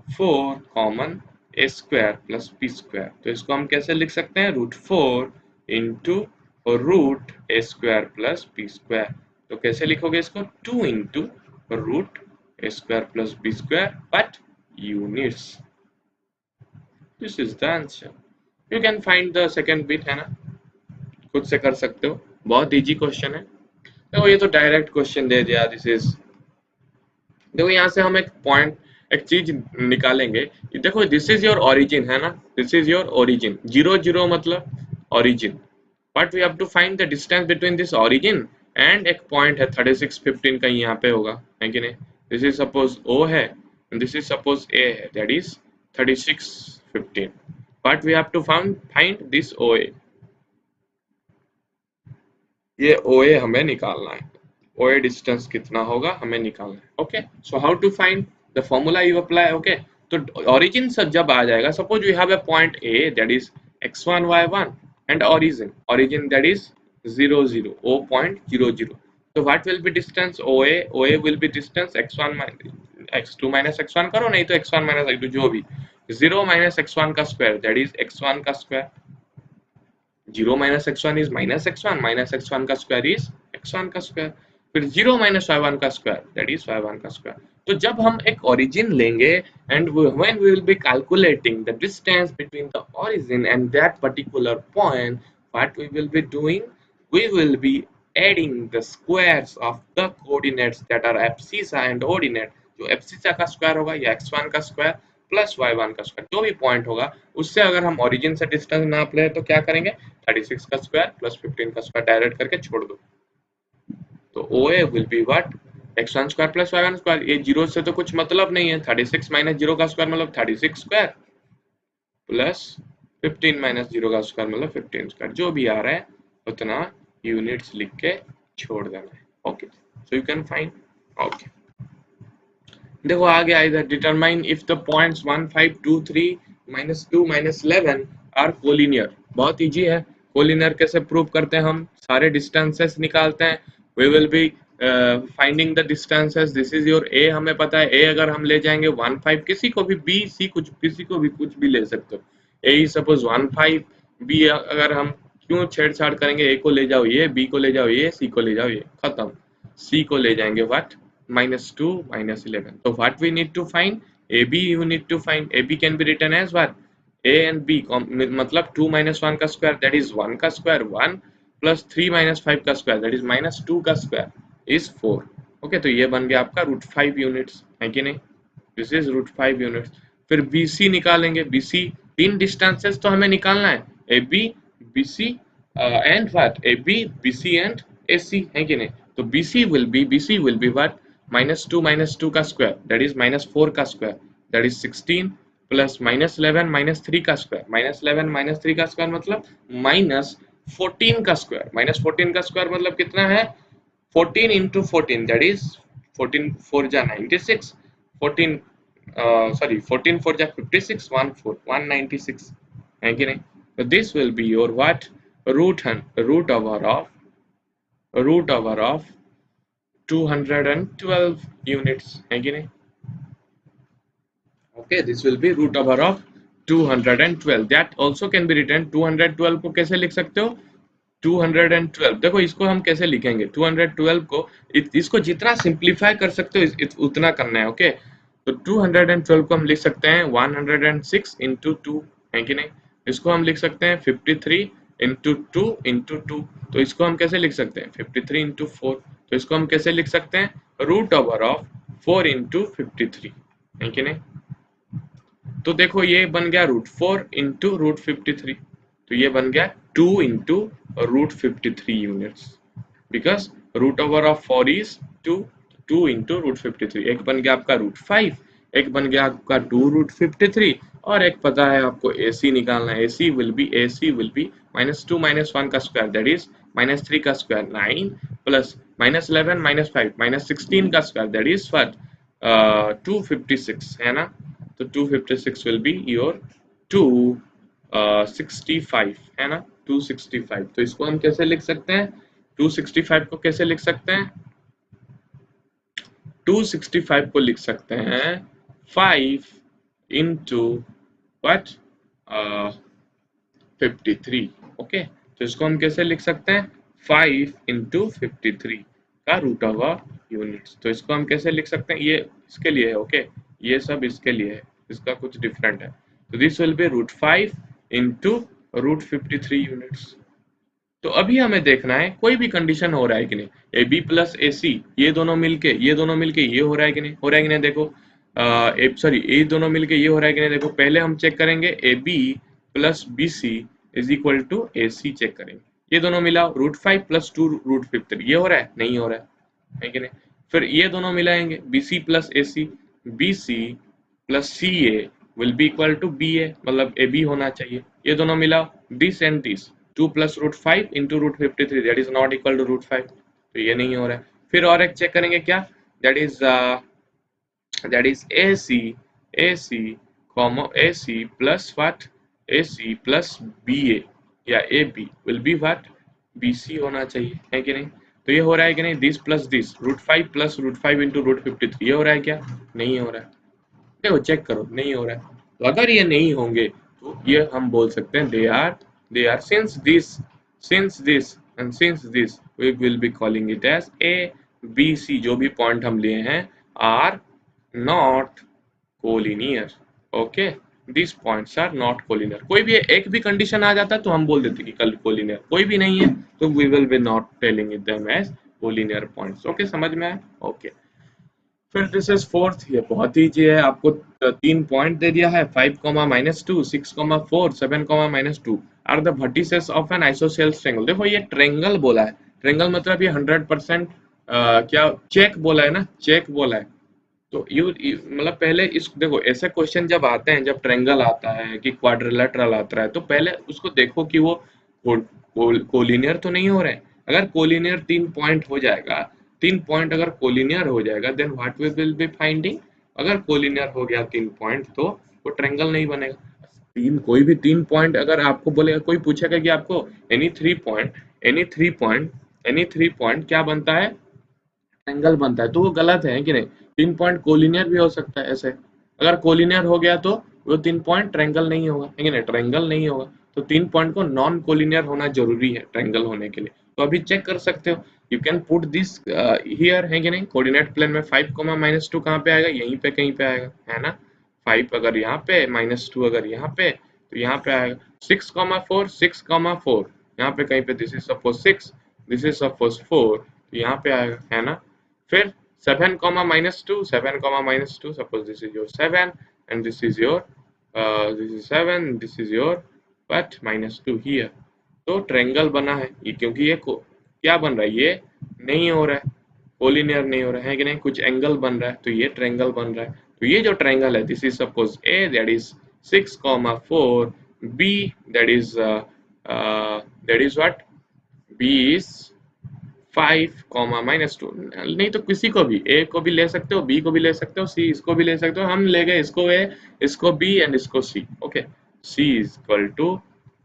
Speaker 1: 4 common a square plus b square, तो इसको हम कैसे लिख सकते हैं, root 4 into root a square plus b square, तो कैसे लिखोगे इसको, 2 into root a square plus b square but units, this is the answer. You can find the second bit, है ना, खुद से कर सकते हो, बहुत इजी क्वेश्चन है। देखो ये तो डायरेक्ट क्वेश्चन दे दिया, दिस इज, देखो यहाँ से हम एक पॉइंट, एक चीज निकालेंगे, देखो दिस इज योर ओरिजिन, है ना, दिस इज योर ओरिजिन, 0 0 मतलब origin, but we have to find the distance between this origin and एक पॉइंट है 36 15 कहीं यहाँ पे होगा, है कि नहीं, दिस इज सपोज O है, दिस इज सपोज A है, that is 36 15, but we have to find this OA, ये OA हमें निकालना है, OA डिस्टेंस कितना होगा हमें निकालना है, okay. So how to find the formula you apply, okay. तो ओरिजिन सब जब आ जाएगा, suppose we have a point A that is x1 y1 and origin that is 0 0, O point 0 0, तो what will be distance OA will be distance x2 minus x1 करो, नहीं तो x1 minus x2 जो भी, 0 माइनस x1 का square that is x1 का square, 0 minus x1 is minus x1 का square is x1 का square, फिर 0 माइनस y1 का स्क्वायर दैट इज y1 का स्क्वायर। तो जब हम एक ओरिजिन लेंगे and when we will be calculating the distance between the origin and that particular point, what we will be doing, we will be adding the squares of the coordinates that are abscissa and ordinate। जो abscissa का square होगा या x1 का square plus y1 का square, जो भी point होगा उससे अगर हम ओरिजिन से डिस्टेंस नाप ले तो क्या करेंगे, 36 का स्क्वायर प्लस 15 का स्क्वायर डायरेक्ट करके छोड़ दो। तो OA will be what, x1 square plus y1 square. ये जीरो से तो कुछ मतलब नहीं है, 36 माइनस 0 का स्क्वायर मतलब 36 स्क्वायर प्लस 15 माइनस 0 का स्क्वायर मतलब 15 स्क्वायर। जो भी आ रहा है उतना यूनिट्स लिख के छोड़ देना है। Okay, so you can find. Okay, देखो आ गया इधर, determine if the points 1 5 2 3 -2 -11 are collinear. बहुत इजी है, कोलिनियर कैसे प्रूव करते हैं, हम सारे डिस्टेंसेस निकालते हैं। We will be finding the distances. This is your A, हमें पता है ए अगर हम ले जाएंगे 1 5, किसी को भी बी सी कुछ किसी को भी कुछ भी ले सकते हो। ए सपोज 1 5, बी अगर हम क्यों छेड़छाड़ करेंगे, ए को ले जाओ ये, बी को ले जाओ ये, सी को ले जाओ ये, खत्म। सी को ले जाएंगे what, -2 -11। So what we need to find, AB you need to find। AB can be written as what, A and B मतलब 2 - 1 का स्क्वायर that is 1 का स्क्वायर 1 प्लस 3 - 5 का स्क्वायर that is -2 का स्क्वायर is 4। ओके, तो ये बन गया आपका √5 यूनिट्स, है कि नहीं, दिस इज √5 यूनिट्स। फिर BC निकालेंगे, BC तीन डिस्टेंसेस तो हमें निकालना है, AB BC and what, AB BC and AC, है कि नहीं। तो BC will be what, -2 -2 का स्क्वायर दैट इज -4 का स्क्वायर दैट इज 16 प्लस -11 -3 का स्क्वायर, -11 -3 का स्क्वायर मतलब -14 का स्क्वायर, -14 का स्क्वायर मतलब कितना है, 14 into 14 that is 14 4 जा 96, 14 sorry 14 4 जा 56, 1 4 196, है कि नहीं। so this will be your what, root over of 212 units, है कि नहीं। okay, this will be root over of 212। that also can be written, 212 को कैसे लिख सकते हो, 212 देखो इसको हम कैसे लिखेंगे, 212 को इसको जितना सिंप्लीफाई कर सकते हो उतना करना है। ओके, तो 212 को हम लिख सकते हैं 106 into 2, है कि नहीं। इसको हम लिख सकते हैं 53 into 2 into 2। तो इसको हम कैसे लिख सकते हैं 53 into 4। तो इसको हम कैसे लिख सकते हैं, √4 into 53, है कि नहीं। तो देखो ये बन गया √4 into √53, तो ये बन गया 2 into √53 units, because √4 is 2, 2 into √53। एक बन गया आपका √5, एक बन गया आपका 2 √53, और एक पता है आपको AC निकालना है। AC will be -2 - 1 का स्क्वायर दैट इज -3 का स्क्वायर 9 प्लस -11 -5 -16 का स्क्वायर दैट इज व्हाट 256, है ना। तो 256 will be your 265, है ना, 265। तो इसको हम कैसे लिख सकते हैं, 265 को कैसे लिख सकते हैं, 265 को लिख सकते हैं 5 into what 53। ओके, तो इसको हम कैसे लिख सकते हैं 5 into 53 का √, यूनिट्स। तो इसको हम कैसे लिख सकते हैं, ये इसके लिए है, ओके, ये सब इसके लिए है, इसका कुछ डिफरेंट है। तो this will B √5 into √53 units. तो अभी हमें देखना है कोई भी कंडीशन हो रहा है कि नहीं, AB प्लस AC ये दोनों मिलके ये हो रहा है कि नहीं, हो रहा है कि नहीं। देखो सॉरी ये दोनों मिलके ये हो रहा है कि नहीं। देखो पहले हम चेक करेंगे AB plus BC is equal to AC check करेंगे, ये दोनों मिला √5 + 2 √53, ये हो रहा है, नहीं हो रहा है कि नहीं। फिर ये दोनों मिलाएंगे BC plus AC, BC plus CA will be equal to BA, मतलब AB होना चाहिए। ये दोनों मिलाओ this and this, 2 + √5 into √53 that is not equal to √5, तो ये नहीं हो रहा है। फिर और एक चेक करेंगे क्या, that is AC plus what, AC plus BA या AB will be what, BC होना चाहिए, है कि नहीं। तो ये हो रहा है कि नहीं, दिस प्लस दिस √5 + √5 into √53, ये हो रहा है क्या, नहीं हो रहा है। देखो चेक करो, नहीं हो रहा है। तो अगर ये नहीं होंगे तो ये हम बोल सकते हैं they are since this and since this we will be calling it as A B C जो भी पॉइंट हम लिए हैं are not collinear. Okay, this points are not collinear. कोई भी एक भी कंडीशन आ जाता तो हम बोल देते कि कल कोलिनियर, कोई भी नहीं है तो we will be not telling it them as collinear points. Okay, समझ में आया? ओके, फिर दिस इज फोर्थ। ये बहुत ईजी है, आपको 3 पॉइंट दे दिया है 5, -2, 6, 4, 7, -2 are the vertices of an isosceles triangle. देखो ये ट्रायंगल बोला है, ट्रायंगल मतलब ये 100% क्या चेक बोला है ना, चेक बोला है। तो यू मतलब पहले इस देखो ऐसे क्वेश्चन जब आते हैं, जब ट्रायंगल आता है कि क्वाड्रिलेटरल आता है, तो पहले उसको देखो कि वो कोलिनियर तो नहीं हो रहे हैं। अगर कोलिनियर 3 पॉइंट हो जाएगा, 3 पॉइंट अगर कोलिनियर हो जाएगा then what we will be finding. अगर कोलिनियर हो गया 3 पॉइंट तो वो ट्रायंगल नहीं बनेगा। कोई भी 3 पॉइंट अगर आपको बोलेगा, कोई पूछेगा कि आपको एनी थ्री पॉइंट क्या बनता है, एंगल बनता है, तो वो गलत है कि नहीं। 3 पॉइंट कोलिनियर भी हो सकता है ऐसे। अगर कोलिनियर हो गया तो वो 3 पॉइंट ट्रायंगल नहीं होगा, है कि नहीं, ट्रायंगल नहीं होगा। तो 3 पॉइंट को नॉन कोलिनियर होना जरूरी है ट्रायंगल होने के लिए। तो अभी चेक कर सकते हो, you can put this here, है कि नहीं। कोऑर्डिनेट प्लेन में 5, -2 कहाँ पे आएगा, यहीं पे कहीं पे आएगा, है ना। 5 अगर यहाँ पे, -2 अगर यहाँ पे, तो यहाँ पे आएगा। 6, 4, 6, 4 यहाँ पे कहीं पे, this is suppose 6, this is suppose 4, तो यहाँ पे आएगा, है ना। फिर 7, -2, 7, -2, suppose this is your 7 and this is your this is 7, this is your what -2 here। तो ट्रायंगल बना है ये, क्योंकि ये क्या बन रहा है, ये नहीं हो रहा है, कोलिनियर नहीं हो रहा है कि नहीं, कुछ एंगल बन रहा है, तो ये ट्रायंगल बन रहा है। तो ये जो ट्रायंगल है, this is suppose A that is 6, 4, B that is what, B is 5, -2। नहीं तो किसी को भी, ए को भी ले सकते हो, बी को भी ले सकते हो, सी इसको भी ले सकते हो। हम ले गए इसको ए, इसको बी एंड इसको C. Okay, C is equal to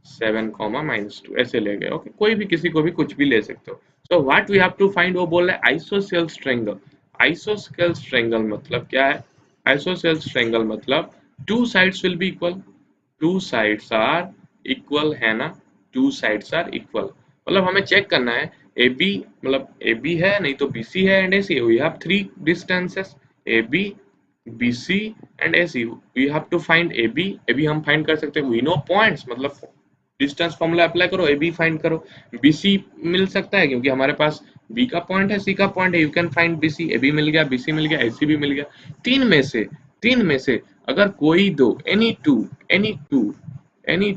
Speaker 1: 7, -2 ऐसे ले गए। ओके, कोई भी किसी को भी कुछ भी ले सकते हो। So what we have to find, वो बोल रहा है आइसोसेल्स ट्रायंगल। आइसोसेल्स ट्रायंगल मतलब क्या है, आइसोसेल्स ट्रायंगल मतलब two sides will be equal, two sides are equal, है ना। टू साइड्स आर इक्वल मतलब हमें चेक करना है ए बी, मतलब ए बी है, नहीं तो बी सी है and A C. We have 3 distances A B, B C and A C. We have to find A B. A B हम फाइंड कर सकते हैं, वी नो पॉइंट्स, मतलब डिस्टेंस फॉर्मूला अप्लाई करो, ए बी फाइंड करो। B C मिल सकता है क्योंकि हमारे पास बी का पॉइंट है, सी का पॉइंट है, you can find B C. A B मिल गया, बी सी मिल गया, ए सी भी मिल गया। तीन में से अगर कोई दो, एनी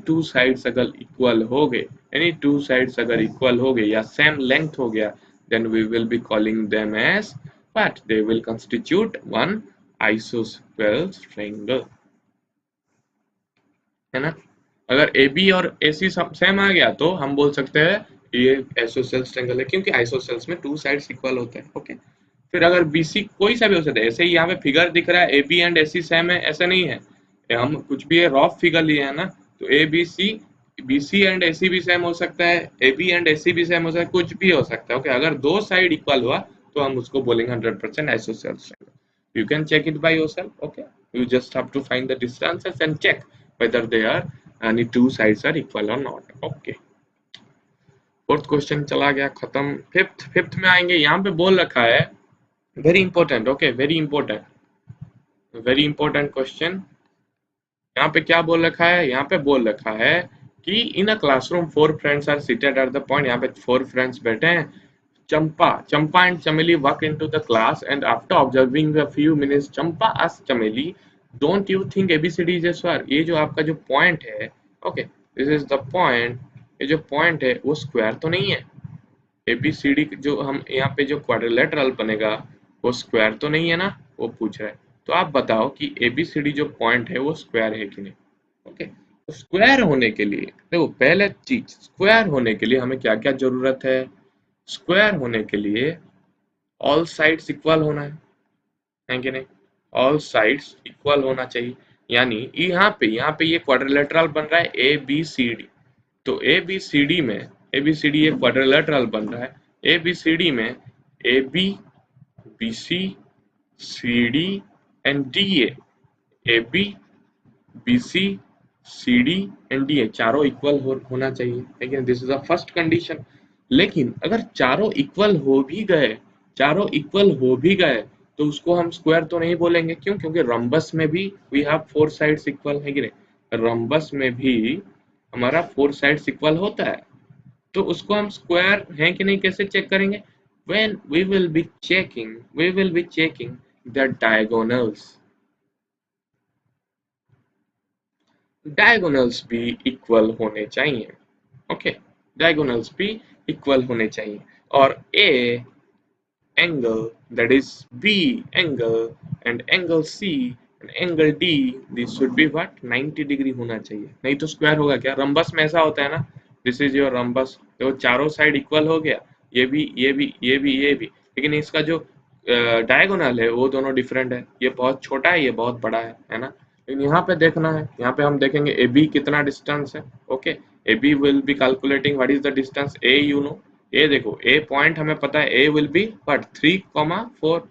Speaker 1: टू साइड्स अगर इक्वल हो गए, एनी टू साइड्स अगर इक्वल हो गए या सेम लेंथ हो गया, then we will be calling them as what, they will constitute one isosceles triangle, है ना। अगर ए बी और ए सी सेम आ गया तो हम बोल सकते हैं ये आइसोसेल्स ट्रायंगल है, क्योंकि आइसोसेल्स में टू साइड्स इक्वल होते हैं। ओके, फिर अगर बी सी कोई सा भी हो सकता है, ऐसे ही यहाँ पे फिगर दिख रहा है A B and A C same है, ऐसा नहीं है, हम कुछ भी रफ फिगर लिए हैं ना, तो A B C and A सी भी सेम हो सकता है, ए बी एंड ए सी भी सेम हो सकता है, कुछ भी हो सकता है। ओके, अगर दो साइड इक्वल हुआ तो हम उसको बोलेंगे 100% isosceles triangle. You can check it by yourself. Okay, you just have to find the distances and check whether they are any two sides are equal or not. Okay, fourth question चला गया, खत्म। Fifth में आएंगे, यहाँ पे बोल रखा है very important. Okay, very important question. यहाँ पे क्या बोल रखा है, यहाँ पे बोल रखा है कि in a classroom 4 friends are seated at the point. यहाँ पे 4 फ्रेंड्स बैठे हैं। Champa and Chameli walk into the class, and after observing a few minutes, Champa asked Chameli, "Don't you think ABCD is a square?" ये जो आपका जो point है, okay, this is the point, ये जो पॉइंट है वो स्क्वायर तो नहीं है। ABCD जो हम यहाँ पे जो क्वाड्रिलेटरल बनेगा वो स्क्वायर तो नहीं है ना, वो पूछ रहा है। तो आप बताओ कि ABCD जो पॉइंट है वो स्क्वायर है कि नहीं। ओके, तो स्क्वायर होने के लिए देखो, पहले चीज स्क्वायर होने के लिए हमें क्या क्या जरूरत है। स्क्वायर होने के लिए ऑल साइड्स इक्वल होना है कि नहीं, ऑल साइड्स इक्वल होना चाहिए। यानी यहाँ पे ये क्वाड्रिलेटरल बन रहा है ए बी सी डी, तो ए बी सी डी में, ए बी सी डी ये क्वाड्रिलेटरल बन रहा है, ए बी सी डी में A B, B C, C D and D A B, B C, C D and D A चारों equal होना चाहिए, लेकिन this is the first condition. लेकिन अगर चारों इक्वल हो भी गए चारों इक्वल हो भी गए तो उसको हम स्क्वायर तो नहीं बोलेंगे, क्यों? क्योंकि रम्बस में भी we have four sides equal, है कि नहीं? रम्बस में भी हमारा फोर साइड्स इक्वल होता है, तो उसको हम स्क्वायर है कि नहीं कैसे चेक करेंगे? when we will be checking the diagonals भी इक्वल होने चाहिए। ओके, डायगोनल्स भी इक्वल होने चाहिए, और ए angle, that is B angle, and angle C and angle D, this should be what? 90 degree होना चाहिए, नहीं तो स्क्वायर होगा क्या? रंबस में ऐसा होता है ना, दिस इज योर रंबस, तो चारों साइड इक्वल हो गया, ये भी ये भी ये भी ये भी, लेकिन इसका जो डायगोनल है वो दोनों डिफरेंट है, ये बहुत छोटा है, ये बहुत बड़ा है ना? लेकिन यहाँ पे देखना है, यहाँ पे हम देखेंगे ए बी कितना डिस्टेंस है। Okay, A B will be calculating what is the distance A, you know, A देखो, ए पॉइंट हमें पता है, ए विल बी व्हाट 3,4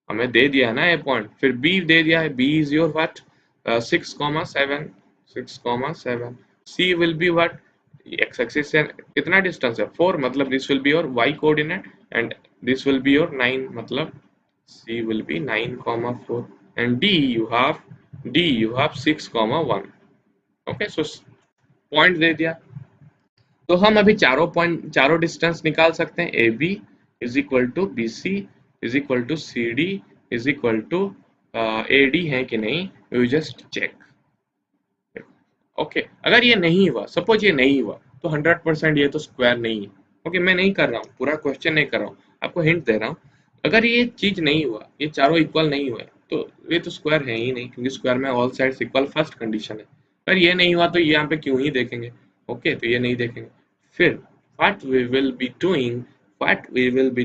Speaker 1: हमें दे दिया है ना ए पॉइंट, फिर बी दे दिया है, B is your what 6,7 6,7, C will be what, x axis से कितना डिस्टेंस है 4, मतलब this will be your y coordinate, and this will be your 9, मतलब C will be 9,4, and D you have 6,1। Okay, so point दे दिया, तो हम अभी चारों डिस्टेंस निकाल सकते हैं, A B is equal to B C is equal to C D is equal to A D है कि नहीं, यू जस्ट चेक। ओके, अगर ये नहीं हुआ, सपोज ये नहीं हुआ, तो 100% ये तो स्क्वायर नहीं है। ओके, मैं नहीं कर रहा हूँ, पूरा क्वेश्चन नहीं कर रहा हूँ, आपको हिंट दे रहा हूँ। अगर ये चीज नहीं हुआ, ये चारों इक्वल नहीं हुए, तो ये तो स्क्वायर है ही नहीं, क्योंकि स्क्वायर में all sides equal first condition है। अगर ये नहीं हुआ तो यहाँ पे क्यों ही देखेंगे? ओके, तो ये नहीं देखेंगे। फिर what we will be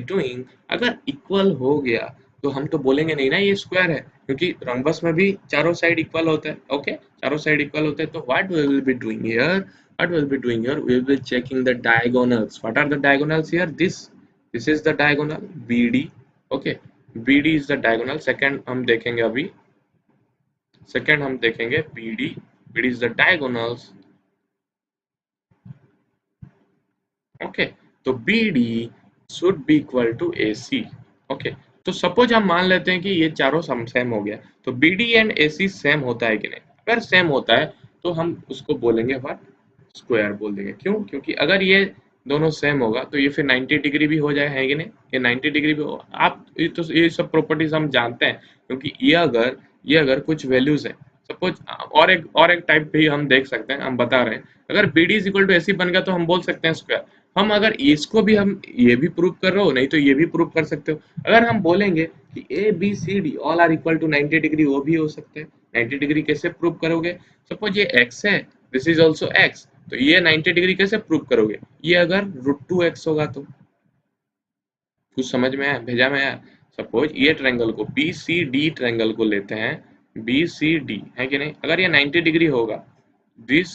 Speaker 1: doing, अगर इक्वल हो गया तो हम तो बोलेंगे नहीं ना ये स्क्वायर है, क्योंकि रंबस में भी चारों साइड इक्वल होता है। ओके, चारों साइड इक्वल होते हैं, तो what we will be doing here, we will be checking the diagonals. What are the diagonals here? This is the diagonal BD. Okay, BD is the diagonal. Second हम देखेंगे BD is the diagonals. Okay, तो BD should be equal to AC. Okay, तो suppose हम मान लेते हैं कि ये चारों सेम हो गया, तो BD एंड AC सेम होता है कि नहीं? अगर सेम होता है तो हम उसको बोलेंगे व्हाट, स्क्वायर बोल देंगे। क्यों? क्योंकि अगर ये दोनों सेम होगा तो ये फिर 90 डिग्री भी हो जाए, है कि नहीं? ये 90 डिग्री भी हो, आप ये सब प्रॉपर्टीज हम जानते हैं, क्योंकि ये अगर कुछ वैल्यूज है, सपोज और एक टाइप भी हम देख सकते हैं, हम बता रहे हैं, अगर B D is equal to AC बन गया तो हम बोल सकते हैं स्क्वायर। हम अगर इसको भी हम ये भी प्रूव कर रहे हो, नहीं तो ये भी प्रूव कर सकते हो। अगर हम बोलेंगे कि A B C D all are equal to 90 degree, वो भी हो सकते हैं। 90 डिग्री कैसे प्रूव करोगे? सपोज ये x है, दिस इज ऑल्सो x, तो ये 90 डिग्री कैसे प्रूव करोगे? ये अगर √2x होगा तो कुछ समझ में आया, भेजा में आया? सपोज ये ट्रायंगल को बी सी डी ट्रायंगल को लेते हैं, बी सी डी, है कि नहीं? अगर ये 90 डिग्री होगा, दिस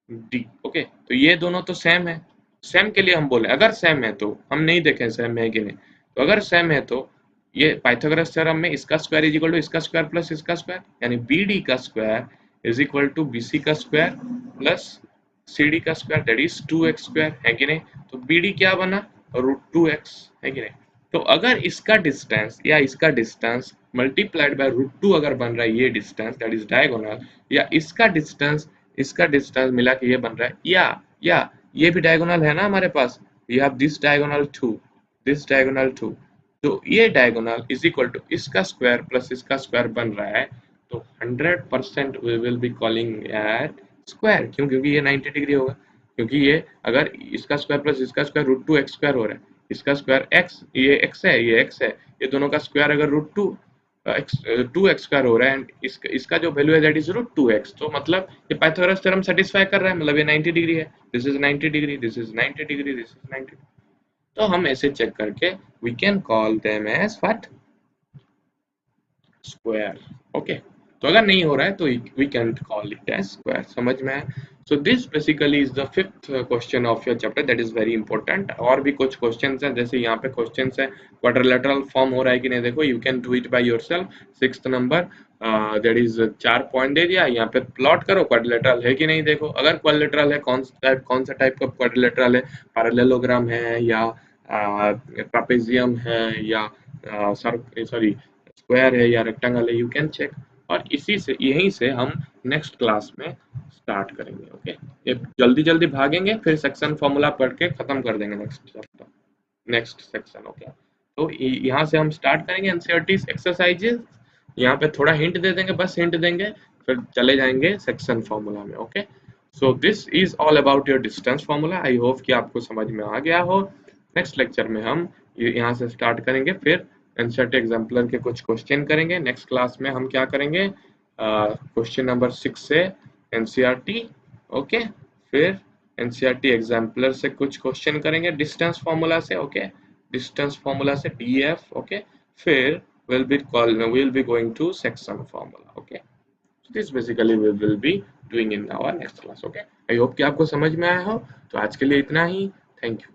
Speaker 1: डी, ओके, तो ये दोनों तो सेम है। सेम के लिए हम बोले अगर सेम है, तो हम नहीं देखें सेम है कि नहीं, तो अगर सेम है तो ये पाइथागोरस थ्योरम में इसका स्क्वायर इज इक्वल टू इसका स्क्वायर प्लस इसका स्क्वायर, यानी बी डी का square is equal to B C का स्क्वायर प्लस सी डी का square, that is 2x square, है कि नहीं? तो बी डी क्या बना, √2x, है कि नहीं? तो अगर इसका डिस्टेंस या इसका डिस्टेंस मल्टीप्लाइड बाय √2 अगर बन रहा है ये डिस्टेंस, दैट इज डायगोनल, या इसका डिस्टेंस मिला के ये बन रहा है, या ये भी डायगोनल है ना हमारे पास, we have this diagonal two, तो ये डायगोनल इज इक्वल टू इसका स्क्वायर प्लस इसका स्क्वायर बन रहा है, तो 100% we will be calling at square. क्यों? क्योंकि ये 90 डिग्री होगा, क्योंकि ये अगर इसका स्क्वायर प्लस इसका स्क्वायर √2x स्क्वायर हो रहा है, इसका स्क्वायर x, ये x है, ये x है, ये दोनों का स्क्वायर अगर √2x स्क्वायर हो रहा है, एंड इसका जो वैल्यू है दैट इज √2x, तो मतलब ये पाइथागोरस थ्योरम सेटिस्फाई कर रहा है, मतलब ये 90 डिग्री है, this is 90 degree, this is 90 degree, this is 90। तो हम ऐसे चेक करके we can call them as what, square. Okay, तो अगर नहीं हो रहा है तो we can call it as square. समझ में आया? So this basically is the fifth question of your chapter, that is very important. और भी कुछ क्वेश्चंस हैं, जैसे यहाँ पे क्वेश्चंस है क्वाड्रिलेटरल फॉर्म हो रहा है कि नहीं, देखो, you can do it by yourself. Sixth number, that is 4 point दे दिया, यहाँ पे प्लॉट करो क्वाड्रिलेटरल है कि नहीं, देखो। अगर क्वाड्रिलेटरल है, कौन सा टाइप का क्वाड्रिलेटरल है, पैरेललोग्राम है या ट्रापेजियम है या सॉरी स्क्वायर है या रेक्टेंगल है, यू कैन चेक। और इसी से यहीं से हम नेक्स्ट क्लास में स्टार्ट करेंगे। ओके, ये जल्दी जल्दी भागेंगे, फिर सेक्शन फॉर्मूला पढ़ के खत्म कर देंगे next chapter, next section. Okay, तो यहाँ से हम स्टार्ट करेंगे एनसीईआरटी एक्सरसाइजेस, यहाँ पे थोड़ा हिंट दे देंगे, बस हिंट देंगे, फिर चले जाएंगे सेक्शन फॉर्मूला में। Okay, so this is all about your distance formula. I hope कि आपको समझ में आ गया हो। नेक्स्ट लेक्चर में हम यहाँ से स्टार्ट करेंगे, फिर एनसीईआरटी एग्जाम्पलर के कुछ क्वेश्चन करेंगे। नेक्स्ट क्लास में हम क्या करेंगे, क्वेश्चन नंबर 6 से एनसीईआरटी। ओके, फिर एनसीईआरटी एग्जाम्पलर से कुछ क्वेश्चन करेंगे डिस्टेंस फॉर्मूला से। ओके, डिस्टेंस फॉर्मूला से डीएफ। ओके, फिर we'll be going to section formula. Okay, so this basically we will be doing in our next class. Okay, I hope कि आपको समझ में आया हो। तो आज के लिए इतना ही, थैंक यू।